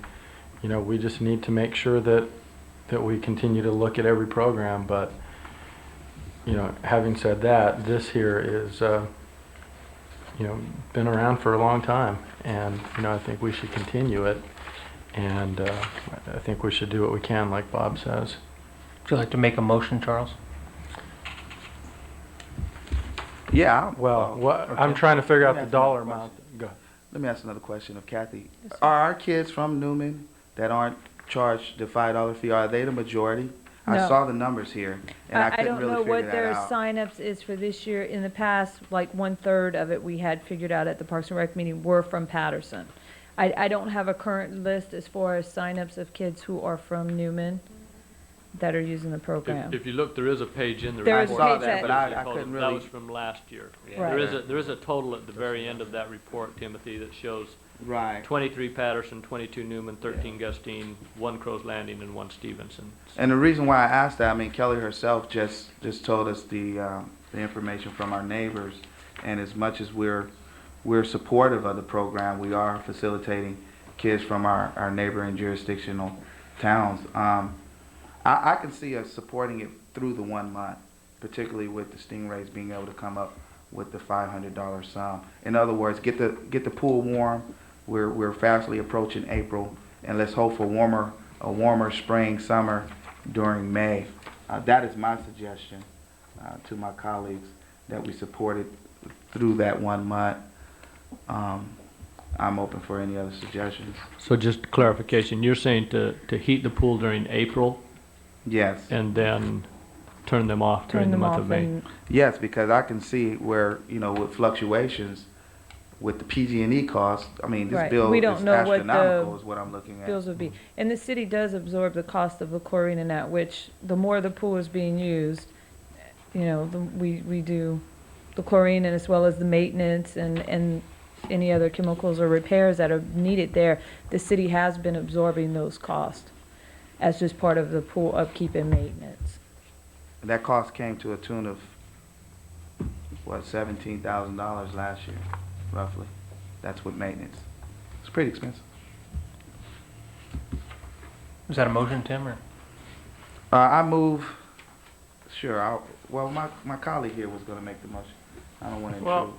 we just need to make sure that we continue to look at every program. But, having said that, this here is, been around for a long time, and, I think we should continue it. And I think we should do what we can, like Bob says. Would you like to make a motion, Charles? Yeah. Well, okay. I'm trying to figure out Let the me ask dollar another amount. Go. Let me ask another question of Kathy. Are our kids from Newman that aren't charged the $5 fee, are they the majority? I No. saw the numbers here, and I I couldn't don't really know figure what that their out. signups is for this year. In the past, like 1/3 of it we had figured out at the Parks and Rec meeting were from Patterson. I don't have a current list as far as signups of kids who are from Newman that are using the program. If you look, there is a page in the There report. is a page that- but I couldn't That really- was from last year. Yeah. Right. There is a total at the very end of that report, Timothy, that shows Right. 23 Patterson, 22 Newman, 13 Gustine, 1 Crow's Landing, and 1 Stevenson. And the reason why I asked that, I mean, Kelly herself just told us the information from our neighbors, and as much as we're supportive of the program, we are facilitating kids from our neighboring jurisdictional towns. I can see us supporting it through the 1 month, particularly with the Stingrays being able to come up with the $500 sum. In other words, get the pool warm. We're fastly approaching April, and let's hope for a warmer spring, summer during May. That is my suggestion to my colleagues, that we support it through that 1 month. I'm open for any other suggestions. So just clarification, you're saying to heat the pool during April Yes. and then turn them off during Turn the them month off of May? and Yes, because I can see where, with fluctuations, with the PG&E cost, I mean, this Right. bill We is don't know what the astronomical is what I'm looking at. bills would be. And the city does absorb the cost of the chlorine and that, which the more the pool is being used, you know, we do the chlorine and as well as the maintenance and any other chemicals or repairs that are needed there. The city has been absorbing those costs as just part of the pool upkeep and maintenance. And that cost came to a tune of, what, $17,000 last year, roughly. That's with maintenance. It's pretty expensive. Is that a motion, Tim, or? I move, sure, my colleague here was gonna make the motion. I don't want to Well,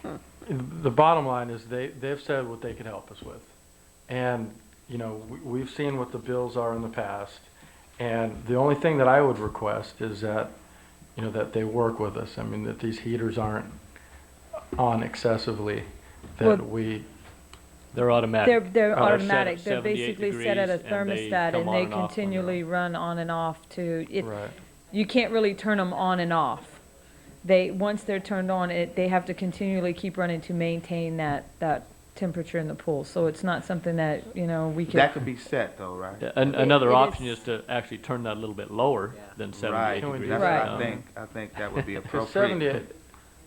intrude. the bottom line is they've said what they could help us with. And, you know, we've seen what the bills are in the past. And the only thing that I would request is that, you know, that they work with us. I mean, that these heaters aren't on excessively, Well, that They're automatic. They're Are set at automatic. They're 78 basically set at a degrees, and they thermostat come and on they and off when they're continually on. run on and off to, right. you can't really turn them on and off. Once they're turned on, they have to continually keep running to maintain that temperature in the pool. So it's not something that, you know, we can. That could be set though, right? Another it option is- is to actually turn that a little bit lower than 78 Right, Can we degrees. do that's that? what I think. I think that would be Because appropriate. 78,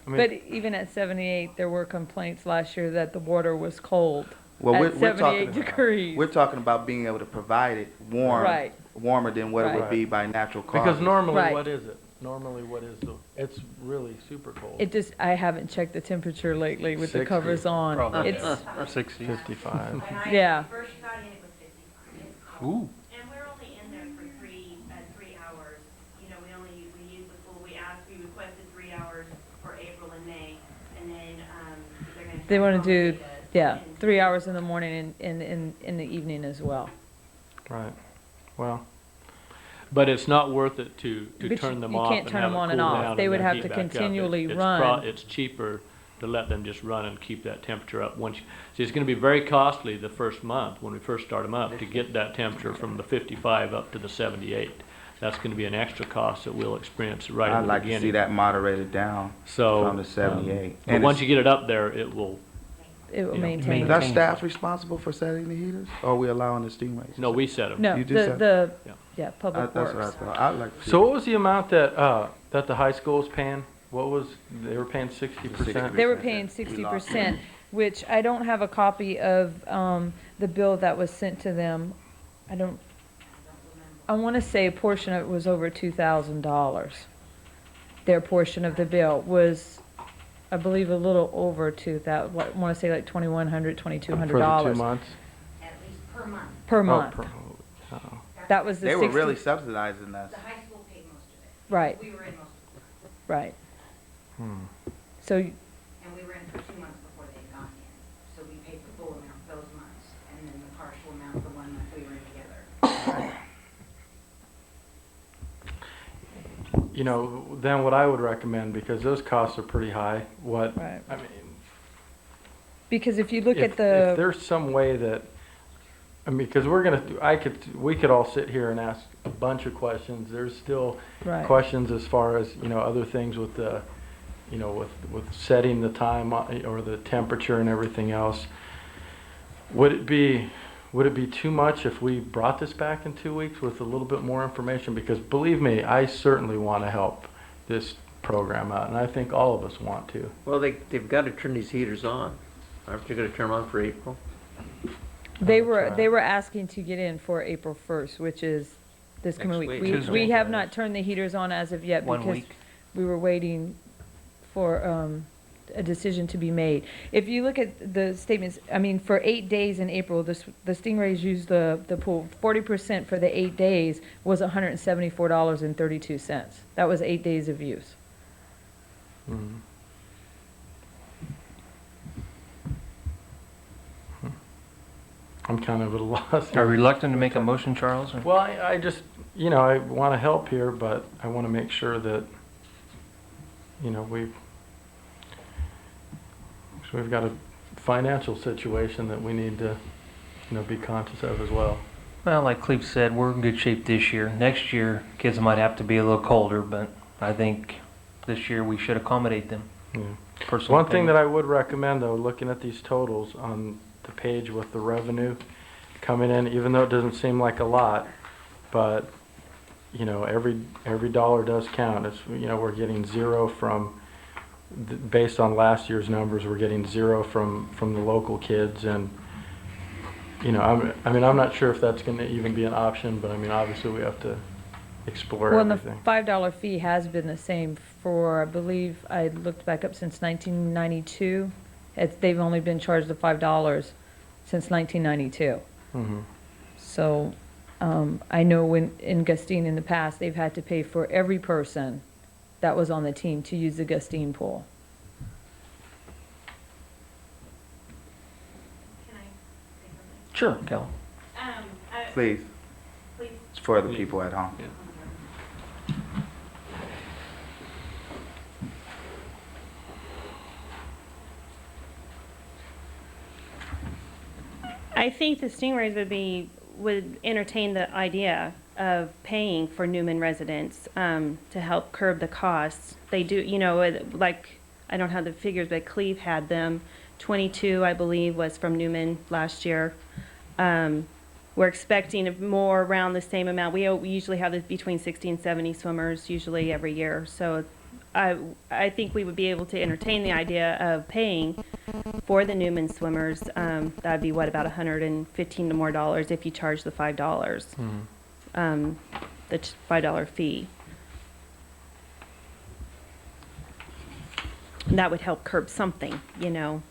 I mean, But even at 78, there were complaints last year that the water was cold Well, at we're 78 talking, degrees. we're talking about being able to provide it warm, Right. warmer than what it would Right. be by natural causes. because normally, Right. what is it? Normally, what is it's really super cold. I haven't checked the temperature lately with the 60. covers on. Probably, It's, 60. 55. yeah. First got in, it was 55. It's cold. Ooh. And we're only in there for 3 hours. You know, we use the pool, we requested 3 hours for April and May, and then, they're gonna. They want to do, accommodate us yeah, in- 3 hours in the morning and in the evening as well. Right. Well, But it's not worth it to But turn them you off can't and turn have them it on and cool off. down They and would then have heat to back up. continually It's run. It's cheaper to let them just run and keep that temperature up. See, it's gonna be very costly the first month, when we first start them up, to get that temperature from the 55 up to the 78. That's gonna be an extra cost that we'll experience right I'd in the like to see beginning. that moderated down So, from the 78. but And once is- you get it up there, it will, It will you know, maintain. Is our staff responsible for setting the heaters, or are we allowing the stingrays? no, we set them. No, You do say- yeah, Public That's what I Works. thought. I'd like to see. so what was the amount that the high school was paying? What was, they were paying 60%? They were paying 60%, which I don't have a copy of, the bill that was sent to them. I want to say a portion of it was over $2,000. Their portion of the bill was, I believe, a little over 2,000, I want to say like $2,100, For the 2,200 2 months? At least per month. per Oh, month. oh. That was the They 60. were really subsidizing us. The high school paid most of it. Right, We were in most of it, right. Hmm. So, and we were in for 2 months before they had gone in. So we paid the full amount those months, and then the partial amount the 1 month we were in together. You know, then what I would recommend, because those costs are pretty high, right. I mean, Because if you look if at the. there's some way that, I mean, because we could all sit here and ask a bunch of questions. There's still Right. questions as far as, you know, other things with the, you know, with setting the time or the temperature and everything else. Would it be too much if we brought this back in 2 weeks with a little bit more information? Because believe me, I certainly want to help this program out, and I think all of us want to. Well, they've got to turn these heaters on. Aren't you going to turn them on for April? They That's were, right. they were asking to get in for April 1st, which is this coming Next week. week. We Tuesday. have not turned the heaters on as of yet 1 because week. we were waiting for a decision to be made. If you look at the statements, I mean, for 8 days in April, the Stingrays used the pool. 40% for the 8 days was $174.32. That was 8 days of use. Mhm. I'm kind of at a loss. Are you reluctant to make a motion, Charles? or- Well, I just, you know, I want to help here, but I want to make sure that, you know, we've got a financial situation that we need to, you know, be conscious of as well. Well, like Cleve said, we're in good shape this year. Next year, kids might have to be a little colder, but I think this year we should accommodate them. Yeah. personal One thing opinion. that I would recommend, though, looking at these totals on the page with the revenue coming in, even though it doesn't seem like a lot, but, you know, every dollar does count. It's, you know, we're getting zero from, based on last year's numbers, we're getting zero from the local kids, and, you know, I'm not sure if that's going to even be an option, but I mean, obviously we have to explore Well, and the everything. $5 fee has been the same for, I believe, I looked back up since 1992. They've only been charged the $5 since 1992. Mhm. So, I know in Gustine in the past, they've had to pay for every person that was on the team to use the Gustine pool. Can I say something? Sure, Kelly. Please, Please. it's for the people at home. I think the Stingrays would entertain the idea of paying for Newman residents to help curb the costs. They do, you know, like, I don't have the figures, but Cleve had them. 22, I believe, was from Newman last year. We're expecting more around the same amount. We usually have between 60 and 70 swimmers usually every year. So I think we would be able to entertain the idea of paying for the Newman swimmers. That'd be what, about $115 more if you charge the $5. The $5 fee. And that would help curb something, you know,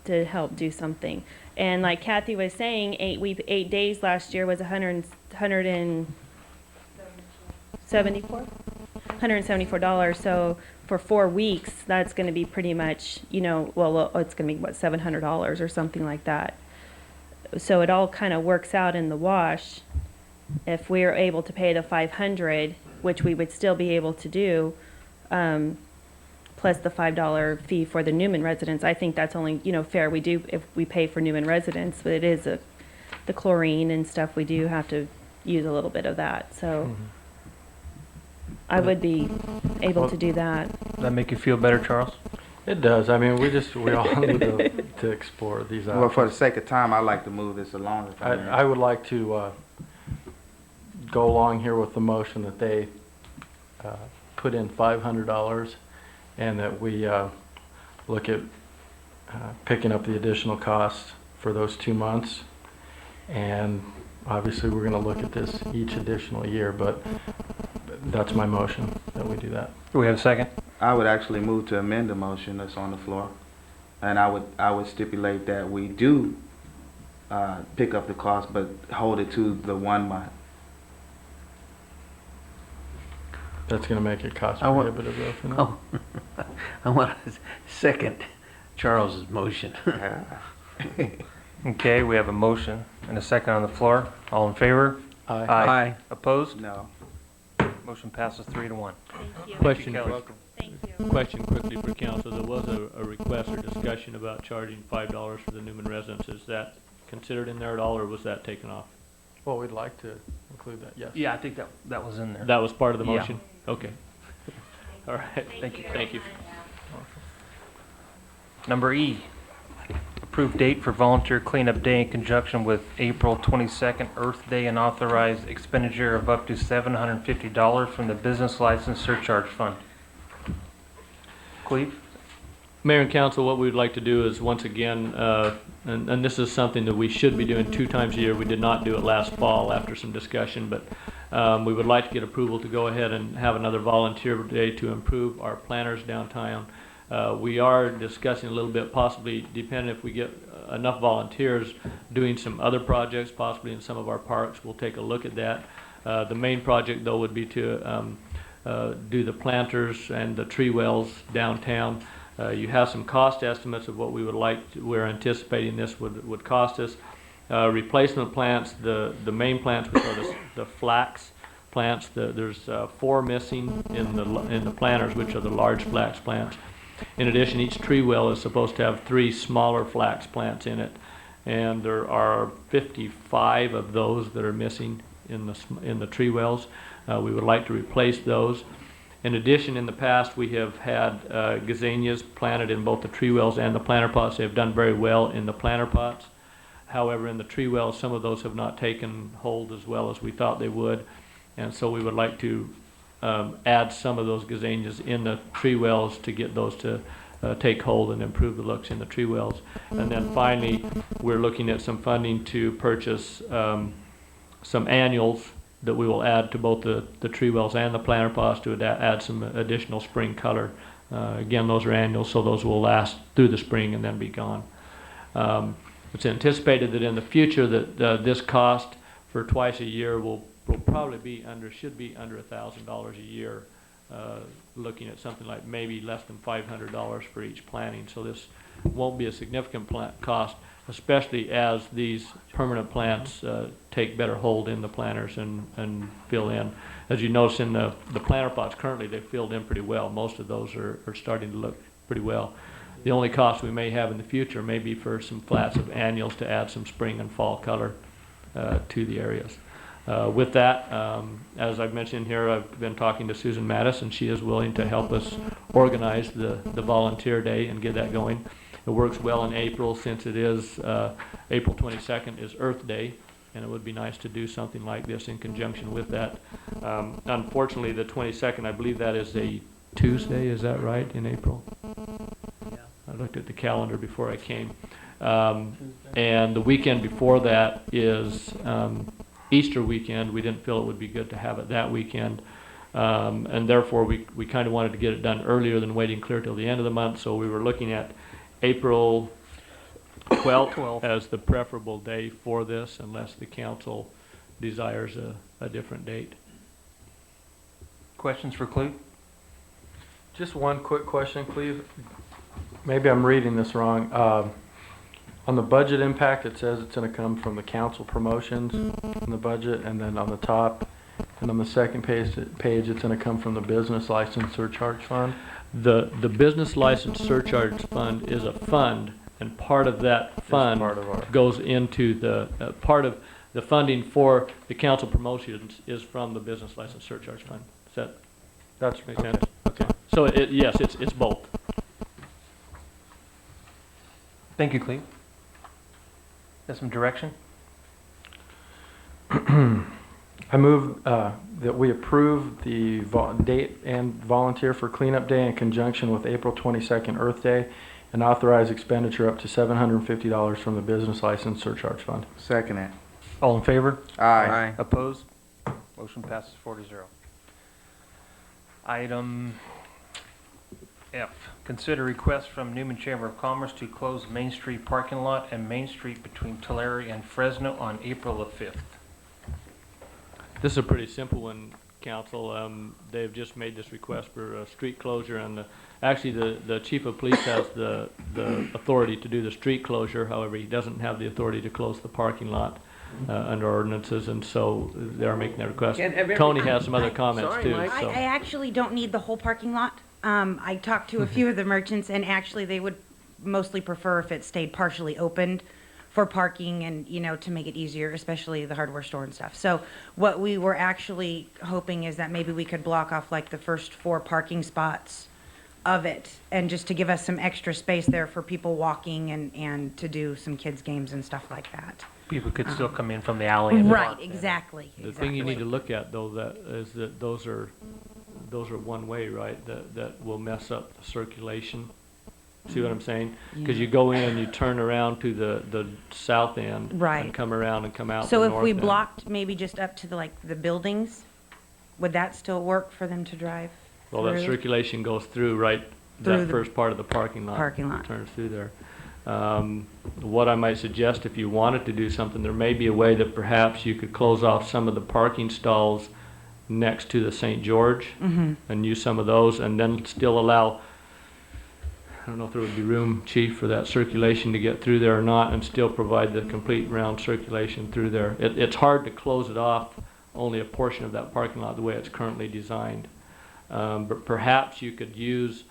to help do something. And like Kathy was saying, 8 days last year was $174. So for 4 weeks, that's going to be pretty much, you know, well, it's going to be what, $700 or something like that. So it all kind of works out in the wash. If we're able to pay the $500, which we would still be able to do, plus the $5 fee for the Newman residents, I think that's only, you know, fair. We do, if we pay for Newman residents, but it is the chlorine and stuff, we do have to use a little bit of that. So I would be able to do that. Does that make you feel better, Charles? It does. I mean, we all need to explore these options. Well, for the sake of time, I'd like to move this along. If I may. I would like to go along here with the motion that they put in $500 and that we look at picking up the additional costs for those 2 months. And obviously, we're going to look at this each additional year, but that's my motion, that we do that. Do we have a second? I would actually move to amend the motion that's on the floor, and I would stipulate that we do pick up the cost, but hold it to the 1 month. That's going to make it cost I want- prohibitive, though, if you know. Oh, I want to second Charles's motion. Okay, we have a motion and a second on the floor. All in favor? Aye. Aye. Opposed? No. Motion passes 3-1. Thank you. Question, Kelly. Thank you. question quickly for council. There was a request or discussion about charging $5 for the Newman residents. Is that considered in there at all, or was that taken off? Well, we'd like to include that, yes. Yeah, I think that was in there. That was part of the Yeah. motion? Okay. All right, thank you. Thank you. Number E, approved date for volunteer cleanup day in conjunction with April 22nd Earth Day and authorized expenditure of up to $750 from the business license surcharge fund. Cleve? Mayor and council, what we would like to do is, once again, and this is something that we should be doing 2 times a year. We did not do it last fall after some discussion, but we would like to get approval to go ahead and have another volunteer day to improve our planters downtown. We are discussing a little bit, possibly, depending if we get enough volunteers, doing some other projects, possibly in some of our parks. We'll take a look at that. The main project, though, would be to do the planters and the tree wells downtown. You have some cost estimates of what we would like to, we're anticipating this would cost us. Replacement plants, the main plants, which are the flax plants, there's 4 missing in the planters, which are the large flax plants. In addition, each tree well is supposed to have 3 smaller flax plants in it, and there are 55 of those that are missing in the tree wells. We would like to replace those. In addition, in the past, we have had gazanias planted in both the tree wells and the planter pots. They have done very well in the planter pots. However, in the tree wells, some of those have not taken hold as well as we thought they would. And so we would like to add some of those gazanias in the tree wells to get those to take hold and improve the looks in the tree wells. And then finally, we're looking at some funding to purchase some annuals that we will add to both the tree wells and the planter pots to add some additional spring color. Again, those are annuals, so those will last through the spring and then be gone. It's anticipated that in the future that this cost for twice a year will probably be should be under $1,000 a year, looking at something like maybe less than $500 for each planting. So this won't be a significant cost, especially as these permanent plants take better hold in the planters and fill in. As you notice in the planter pots currently, they've filled in pretty well. Most of those are starting to look pretty well. The only cost we may have in the future may be for some flats of annuals to add some spring and fall color to the areas. With that, as I've mentioned here, I've been talking to Susan Mattis, and she is willing to help us organize the volunteer day and get that going. It works well in April, since it is April 22nd is Earth Day, and it would be nice to do something like this in conjunction with that. Unfortunately, the 22nd, I believe that is a Tuesday, is that right, in April? I looked at the calendar before I came. And the weekend before that is Easter weekend. We didn't feel it would be good to have it that weekend. And therefore, we kind of wanted to get it done earlier than waiting clear till the end of the month. So we were looking at April 12th as the preferable day for this, unless the council desires a different date. Questions for Cleve? Just one quick question, Cleve. Maybe I'm reading this wrong. On the budget impact, it says it's going to come from the council promotions in the budget, and then on the top and on the second page it's going to come from the business license surcharge fund. The business license surcharge fund is a fund, and part of that fund goes into the part of the funding for the council promotions is from the business license surcharge fund. Does that make sense? Okay. So yes, it's both. Thank you, Cleve. Got some direction? I move that we approve the date and volunteer for cleanup day in conjunction with April 22nd Earth Day, and authorize expenditure up to $750 from the business license surcharge fund. Second it. All in favor? Aye. Opposed? Motion passes 4-0. Item F, consider request from Newman Chamber of Commerce to close Main Street parking lot and Main Street between Tulare and Fresno on April the 5th. This is a pretty simple one, Council. They've just made this request for a street closure, and actually the chief of police has the authority to do the street closure. However, he doesn't have the authority to close the parking lot under ordinances, and so they are making that request. Tony has some other comments too. I actually don't need the whole parking lot. I talked to a few of the merchants, and actually they would mostly prefer if it stayed partially opened for parking and, you know, to make it easier, especially the hardware store and stuff. So what we were actually hoping is that maybe we could block off like the first 4 parking spots of it, and just to give us some extra space there for people walking and to do some kids games and stuff like that. People could still come in from the alley and Right, park there. exactly. The thing you need to look at, though, is that those are one way, right? That will mess up the circulation. See what I'm saying? Because you go in and you turn around to the south end, Right. and come around and come out. So the if north we end. blocked maybe just up to the buildings, would that still work for them to drive Well, that through? circulation goes through Through that the first part of the parking lot. parking lot. Turns through there. What I might suggest, if you wanted to do something, there may be a way that perhaps you could close off some of the parking stalls next to the St. George and use some of those, and then still allow, I don't know if there would be room, Chief, for that circulation to get through there or not, and still provide the complete round circulation through there. It's hard to close it off, only a portion of that parking lot the way it's currently designed. But perhaps you could use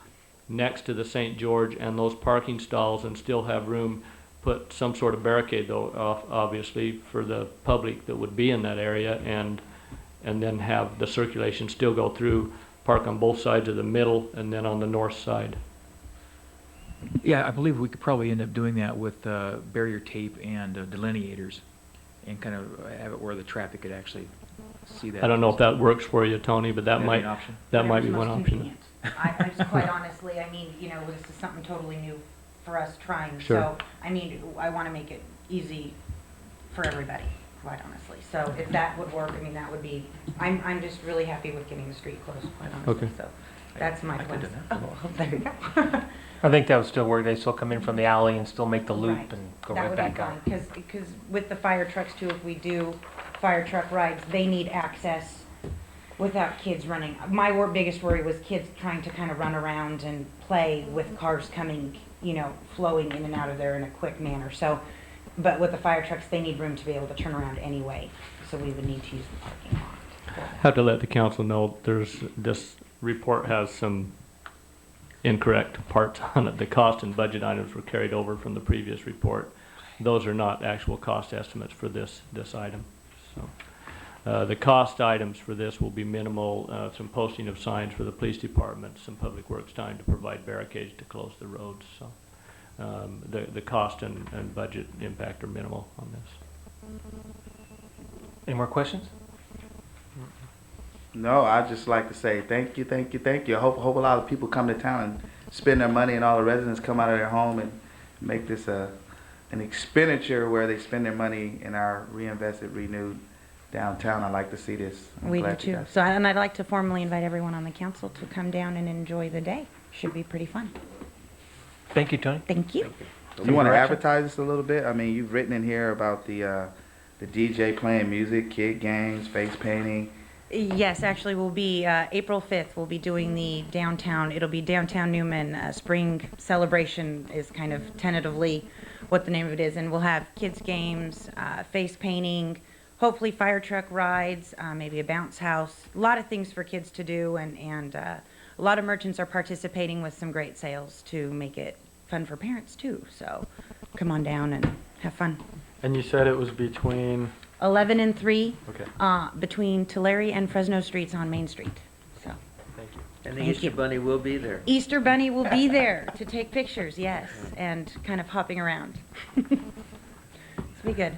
next to the St. George and those parking stalls and still have room, put some sort of barricade though, obviously, for the public that would be in that area, and then have the circulation still go through park on both sides of the middle and then on the north side. Yeah, I believe we could probably end up doing that with barrier tape and delineators, and kind of have it where the traffic could actually see that. I don't know if that works for you, Tony, but that That'd be might, an option. that might be Whatever's one most option. convenient. I just quite honestly, I mean, you know, this is something totally new for us trying. Sure. So, I mean, I want to make it easy for everybody, quite honestly. So if that would work, I mean, that would be, I'm just really happy with getting the street closed, quite honestly. Okay. So that's my I could've plan. done that. Oh, there you go. I think that would still work. They still come in from the alley and still make the loop Right. and go That right would back be out. fine, because with the fire trucks too, if we do fire truck rides, they need access without kids running. My biggest worry was kids trying to kind of run around and play with cars coming, you know, flowing in and out of there in a quick manner. So, but with the fire trucks, they need room to be able to turn around anyway, so we would need to use the parking lot. Have to let the council know this report has some incorrect parts on it. The cost and budget items were carried over from the previous report. Those are not actual cost estimates for this item. So, the cost items for this will be minimal, some posting of signs for the police department, some public works time to provide barricades to close the roads. So, the cost and budget impact are minimal on this. Any more questions? No, I'd just like to say thank you, thank you, thank you. I hope a lot of people come to town and spend their money, and all the residents come out of their home and make this an expenditure where they spend their money in our reinvested, renewed downtown. I like to see this. I'm We do glad you too. guys- So, and I'd like to formally invite everyone on the council to come down and enjoy the day. Should be pretty fun. Thank you, Tony. Thank you. You want to direction? advertise this a little bit? I mean, you've written in here about the DJ playing music, kid games, face painting. Yes, actually, we'll be, April 5th, we'll be doing the downtown, it'll be Downtown Newman Spring Celebration is kind of tentatively what the name of it is. And we'll have kids' games, face painting, hopefully fire truck rides, maybe a bounce house. A lot of things for kids to do, and a lot of merchants are participating with some great sales to make it fun for parents too. So come on down and have fun. And you said it was between, 11 and 3. okay, Between Tulare and Fresno Streets on Main Street. So thank you. And the Thank Easter you. Bunny will be there. Easter Bunny will be there to take pictures, yes, and kind of hopping around. It's be good.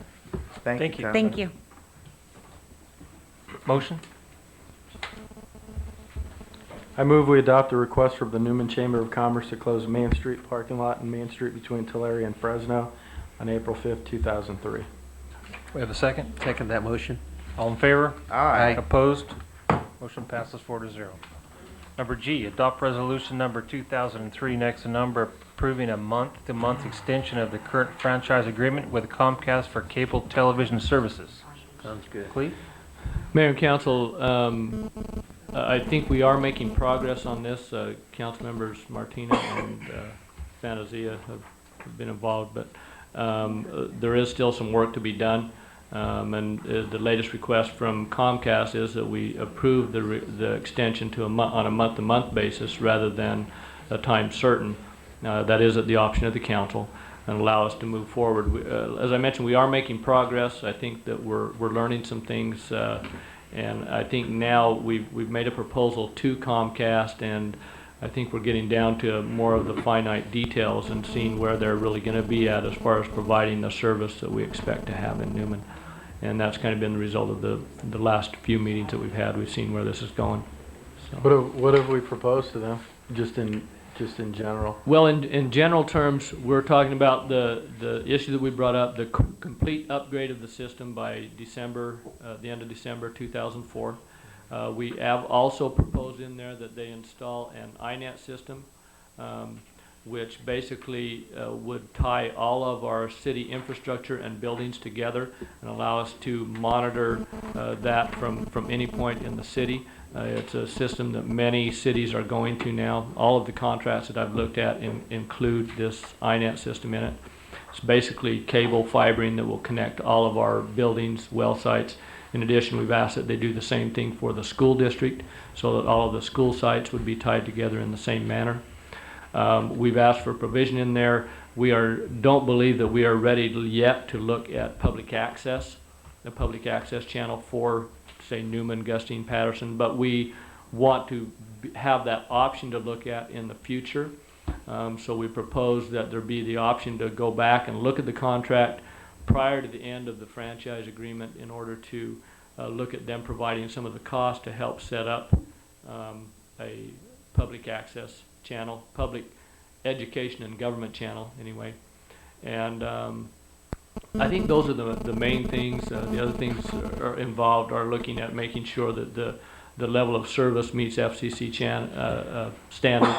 Thank you. Councilman. Thank you. Motion? I move we adopt a request from the Newman Chamber of Commerce to close Main Street parking lot and Main Street between Tulare and Fresno on April 5th, 2003. We have a second? Second that motion. All in favor? Aye. Opposed? Motion passes 4-0. Number G, adopt resolution number 2003, next to number, approving a month-to-month extension of the current franchise agreement with Comcast for cable television services. Sounds good. Cleve? Mayor and council, I think we are making progress on this. Council members Martina and Fantasia have been involved, but there is still some work to be done. And the latest request from Comcast is that we approve the extension to on a month-to-month basis rather than a time certain. That is at the option of the council, and allow us to move forward. As I mentioned, we are making progress. I think that we're learning some things, and I think now we've made a proposal to Comcast, and I think we're getting down to more of the finite details and seeing where they're really going to be at as far as providing the service that we expect to have in Newman. And that's kind of been the result of the last few meetings that we've had. We've seen where this is going. So. What have we proposed to them, just in general? Well, in general terms, we're talking about the issue that we brought up, the complete upgrade of the system by December, the end of December 2004. We have also proposed in there that they install an INET system, which basically would tie all of our city infrastructure and buildings together and allow us to monitor that from any point in the city. It's a system that many cities are going to now. All of the contracts that I've looked at include this INET system in it. It's basically cable fibering that will connect all of our buildings, well sites. In addition, we've asked that they do the same thing for the school district so that all of the school sites would be tied together in the same manner. We've asked for provision in there. We don't believe that we are ready yet to look at public access, the public access channel for, say, Newman, Gustine, Patterson, but we want to have that option to look at in the future. So we propose that there be the option to go back and look at the contract prior to the end of the franchise agreement in order to look at them providing some of the cost to help set up a public access channel, public education and government channel anyway. And I think those are the main things. The other things are involved are looking at making sure that the level of service meets FCC standards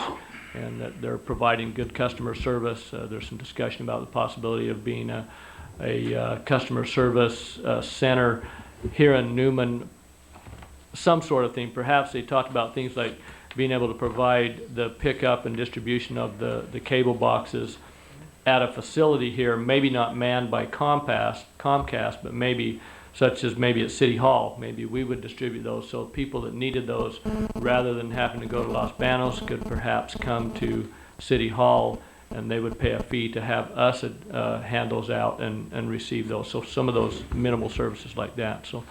and that they're providing good customer service. There's some discussion about the possibility of being a customer service center here in Newman, some sort of thing. Perhaps they talked about things like being able to provide the pickup and distribution of the cable boxes at a facility here, maybe not manned by Comcast, but maybe such as maybe at City Hall. Maybe we would distribute those so people that needed those, rather than having to go to Los Banos, could perhaps come to City Hall and they would pay a fee to have us hand those out and receive those. So some of those minimal services like that. So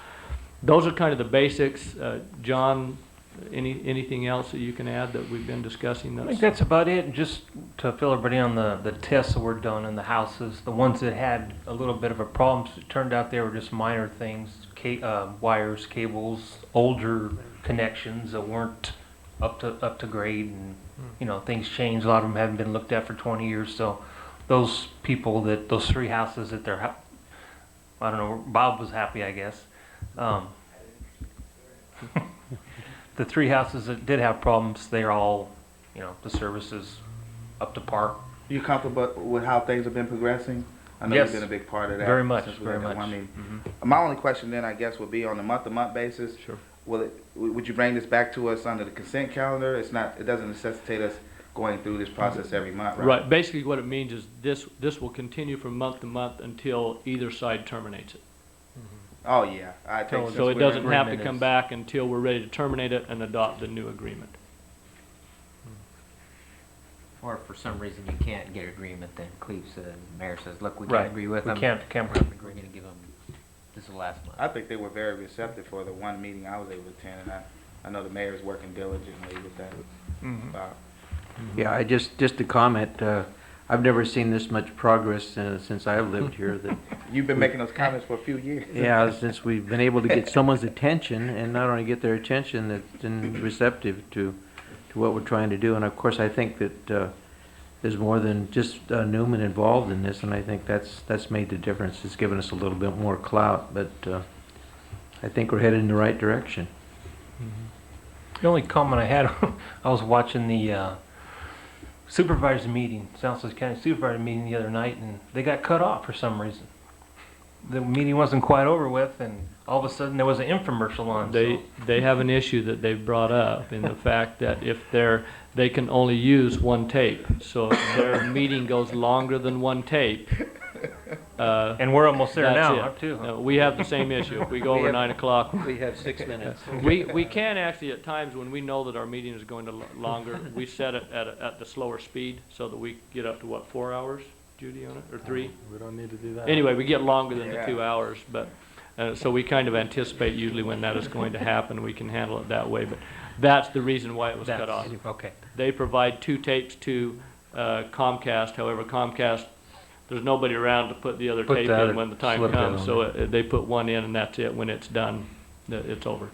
those are kind of the basics. John, anything else that you can add that we've been discussing? I think that's about it. And just to fill everybody on the tests that were done in the houses, the ones that had a little bit of a problem, it turned out they were just minor things, wires, cables, older connections that weren't up to grade, and you know, things changed. A lot of them haven't been looked at for 20 years. So those people those 3 houses that I don't know, Bob was happy, I guess. The 3 houses that did have problems, they're all, you know, the service is up to par. You comfortable with how things have been progressing? I know Yes. you've been a big part of that. Very much, since we very had that much. one meeting. Mhm. My only question then, I guess, would be on a month-to-month basis. Sure. Would you bring this back to us under the consent calendar? It doesn't necessitate us going through this process every month, right? Right. Basically what it means is this will continue from month to month until either side terminates it. Oh, yeah. I take So it doesn't have to agreement come is- back until we're ready to terminate it and adopt the new agreement. Or if for some reason you can't get agreement, then Cleve says, the mayor says, look, we Right. can't agree with We them. can't We're gonna give them, this is the last month. I think they were very receptive for the one meeting I was able to attend, and I know the mayor's working diligently with that. Bob. Yeah, just to comment, I've never seen this much progress since I've lived here. That You've been making those comments for a few years. yeah, since we've been able to get someone's attention, and not only get their attention, that's been receptive to what we're trying to do. And of course, I think that there's more than just Newman involved in this, and I think that's made the difference. It's given us a little bit more clout, but I think we're headed in the right direction. The only comment I had, I was watching the supervisor meeting, South Sus County supervisor meeting the other night, and they got cut off for some reason. The meeting wasn't quite over with, and all of a sudden there was an infomercial on. They have an issue that they've brought up in the fact that if they can only use one tape. So if their meeting goes longer than one tape, and we're almost there that's now, it. too. No, we have the same issue. If we go over 9 o'clock, We have 6 minutes. we can actually at times when we know that our meeting is going to longer, we set it at the slower speed so that we get up to what, 4 hours, Judy, on it, or 3? We don't need to do that. Anyway, we get longer than the Yeah. 2 hours, but so we kind of anticipate usually when that is going to happen. We can handle it that way, but that's the reason why it was cut off. Okay. They provide 2 tapes to Comcast. However, Comcast, there's nobody around to put the other Put tape the in other when the time slip in comes. on So they put one in, and that's it. When it's done, it's over.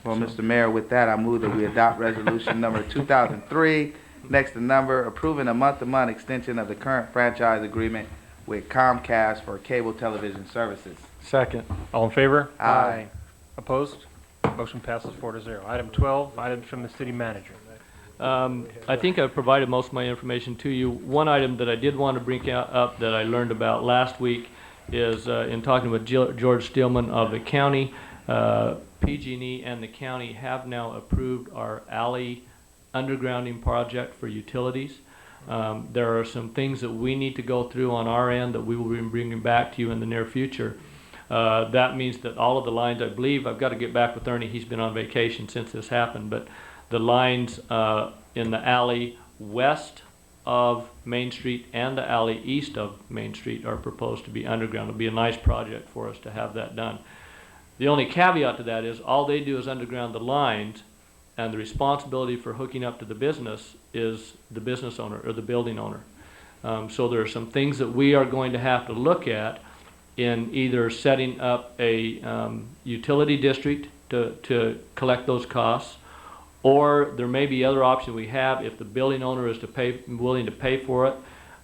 Well, Mr. Mayor, with that, I move that we adopt resolution number 2003, next to number, approving a month-to-month extension of the current franchise agreement with Comcast for cable television services. Second. All in favor? Aye. Opposed? Motion passes 4-0. Item 12, items from the city manager. I think I've provided most of my information to you. One item that I did want to bring up that I learned about last week is in talking with George Stillman of the county, PG&E and the county have now approved our alley undergrounding project for utilities. There are some things that we need to go through on our end that we will be bringing back to you in the near future. That means that all of the lines, I believe, I've got to get back with Ernie, he's been on vacation since this happened, but the lines in the alley west of Main Street and the alley east of Main Street are proposed to be underground. It'll be a nice project for us to have that done. The only caveat to that is all they do is underground the lines, and the responsibility for hooking up to the business is the business owner or the building owner. So there are some things that we are going to have to look at in either setting up a utility district to collect those costs, or there may be other option we have if the building owner is willing to pay for it.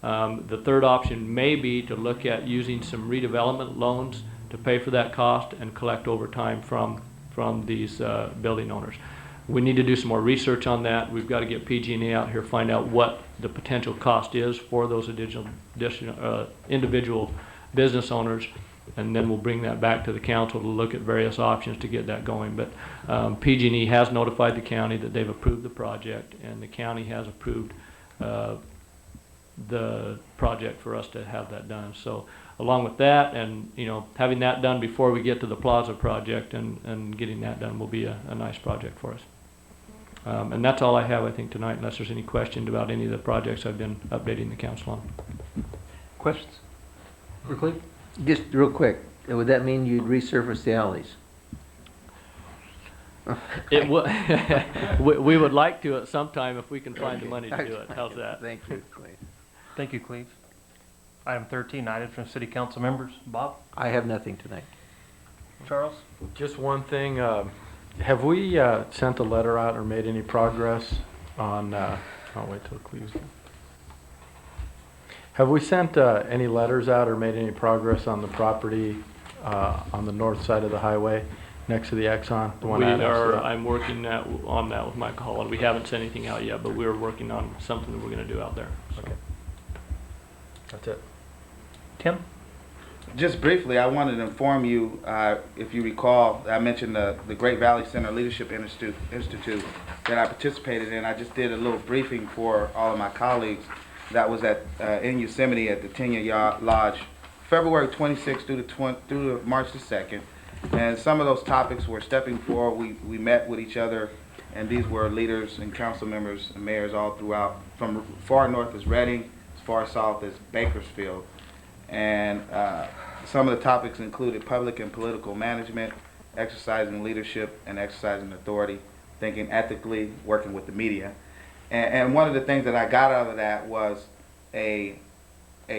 The third option may be to look at using some redevelopment loans to pay for that cost and collect over time from these building owners. We need to do some more research on that. We've got to get PG&E out here, find out what the potential cost is for those individual business owners, and then we'll bring that back to the council to look at various options to get that going. But PG&E has notified the county that they've approved the project, and the county has approved the project for us to have that done. So along with that, and having that done before we get to the plaza project and getting that done will be a nice project for us. And that's all I have, I think, tonight, unless there's any questions about any of the projects I've been updating the council on. Questions? Cleve? Just real quick, would that mean you'd resurface the alleys? It we would like to at some time if we can find the money to do it. How's that? Thank you, Cleve. Thank you, Cleve. Item 13, items from city council members. Bob? I have nothing tonight. Charles? Just one thing, have we sent a letter out or made any progress on, I'll wait till Cleve's done. Have we sent any letters out or made any progress on the property on the north side of the highway next to the Exxon? The one I'm working on that with Michael Holland. We haven't sent anything out yet, but we're working on something that we're going to do out there. So. Okay. That's it. Tim? Just briefly, I wanted to inform you, if you recall, I mentioned the Great Valley Center Leadership Institute that I participated in. I just did a little briefing for all of my colleagues that was in Yosemite at the Tenya Lodge, February 26th through to March the 2nd. And some of those topics were stepping forward. We met with each other, and these were leaders and council members and mayors all throughout, from far north as Reading, as far south as Bakersfield. And some of the topics included public and political management, exercising leadership and exercising authority, thinking ethically, working with the media. And one of the things that I got out of that was a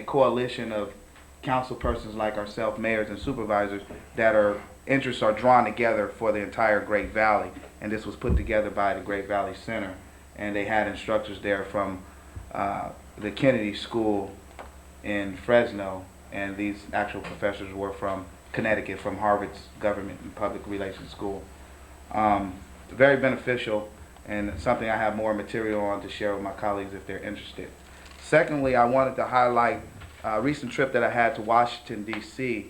coalition of council persons like ourselves, mayors and supervisors, that our interests are drawn together for the entire Great Valley. And this was put together by the Great Valley Center. And they had instructors there from the Kennedy School in Fresno, and these actual professors were from Connecticut, from Harvard's Government and Public Relations School. Very beneficial, and something I have more material on to share with my colleagues if they're interested. Secondly, I wanted to highlight a recent trip that I had to Washington, D.C.,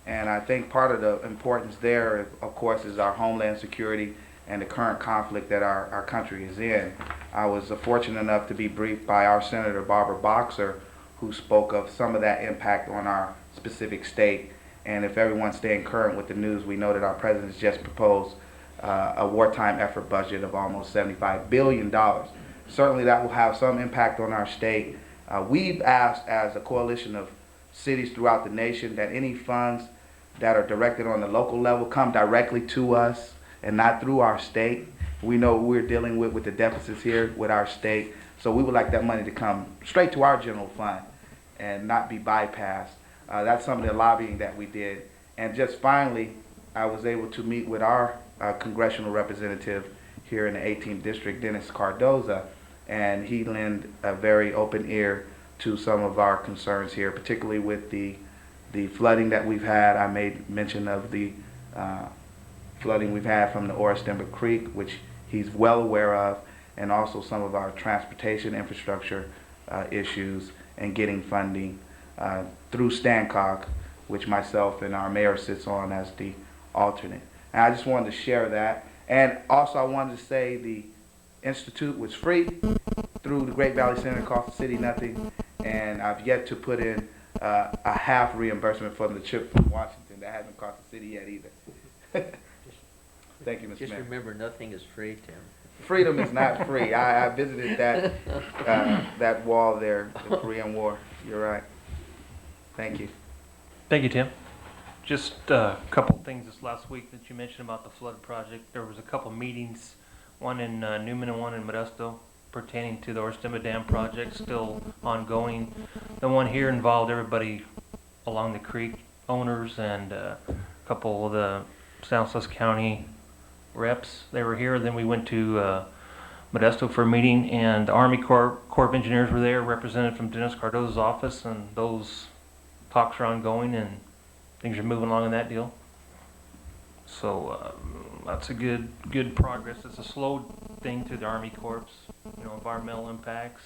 and I think part of the importance there, of course, is our homeland security and the current conflict that our country is in. I was fortunate enough to be briefed by our Senator Barbara Boxer, who spoke of some of that impact on our specific state. And if everyone's staying current with the news, we know that our president's just proposed a wartime effort budget of almost $75 billion. Certainly that will have some impact on our state. We've asked, as a coalition of cities throughout the nation, that any funds that are directed on the local level come directly to us and not through our state. We know what we're dealing with the deficits here with our state. So we would like that money to come straight to our general fund and not be bypassed. That's some of the lobbying that we did. And just finally, I was able to meet with our congressional representative here in the 18th District, Dennis Cardoza, and he lent a very open ear to some of our concerns here, particularly with the flooding that we've had. I made mention of the flooding we've had from the Orristember Creek, which he's well aware of, and also some of our transportation infrastructure issues and getting funding through Stancock, which myself and our mayor sits on as the alternate. And I just wanted to share that. And also I wanted to say the Institute was free through the Great Valley Center, cost the city nothing, and I've yet to put in a half reimbursement for the trip from Washington. That hasn't cost the city yet either. Thank you, Mr. Just Mayor. remember, nothing is free, Tim. Freedom is not free. I visited that wall there, the Korean War. You're right. Thank you. Thank you, Tim. Just a couple things this last week that you mentioned about the flood project. There was a couple meetings one in Newman and one in Modesto, pertaining to the Orstema Dam project, still ongoing. The one here involved everybody along the creek, owners and a couple of the Stanislaus County reps. They were here. Then we went to Modesto for a meeting, and the Army Corps of Engineers were there, represented from Dennis Cardozo's office, and those talks are ongoing and things are moving along in that deal. So that's a good progress. It's a slow thing through the Army Corps, you know, environmental impacts,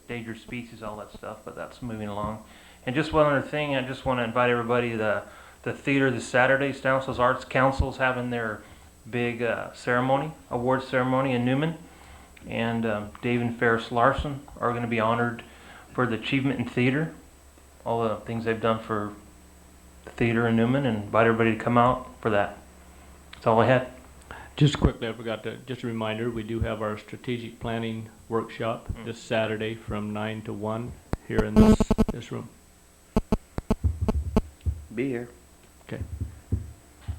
dangerous species, all that stuff, but that's moving along. And just one other thing, I just want to invite everybody to the theater this Saturday. Stanislaus Arts Council's having their big ceremony, award ceremony in Newman. And Dave and Ferris Larson are going to be honored for the achievement in theater, all the things they've done for the theater in Newman, and invite everybody to come out for that. That's all I had. Just quickly, I forgot to, just a reminder, we do have our strategic planning workshop this Saturday from 9 to 1 here in this room. Be here. Okay.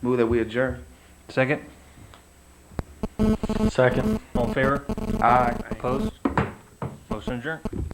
Move that we adjourn. Second? Second. All in favor? Aye. Opposed? Motion adjourned.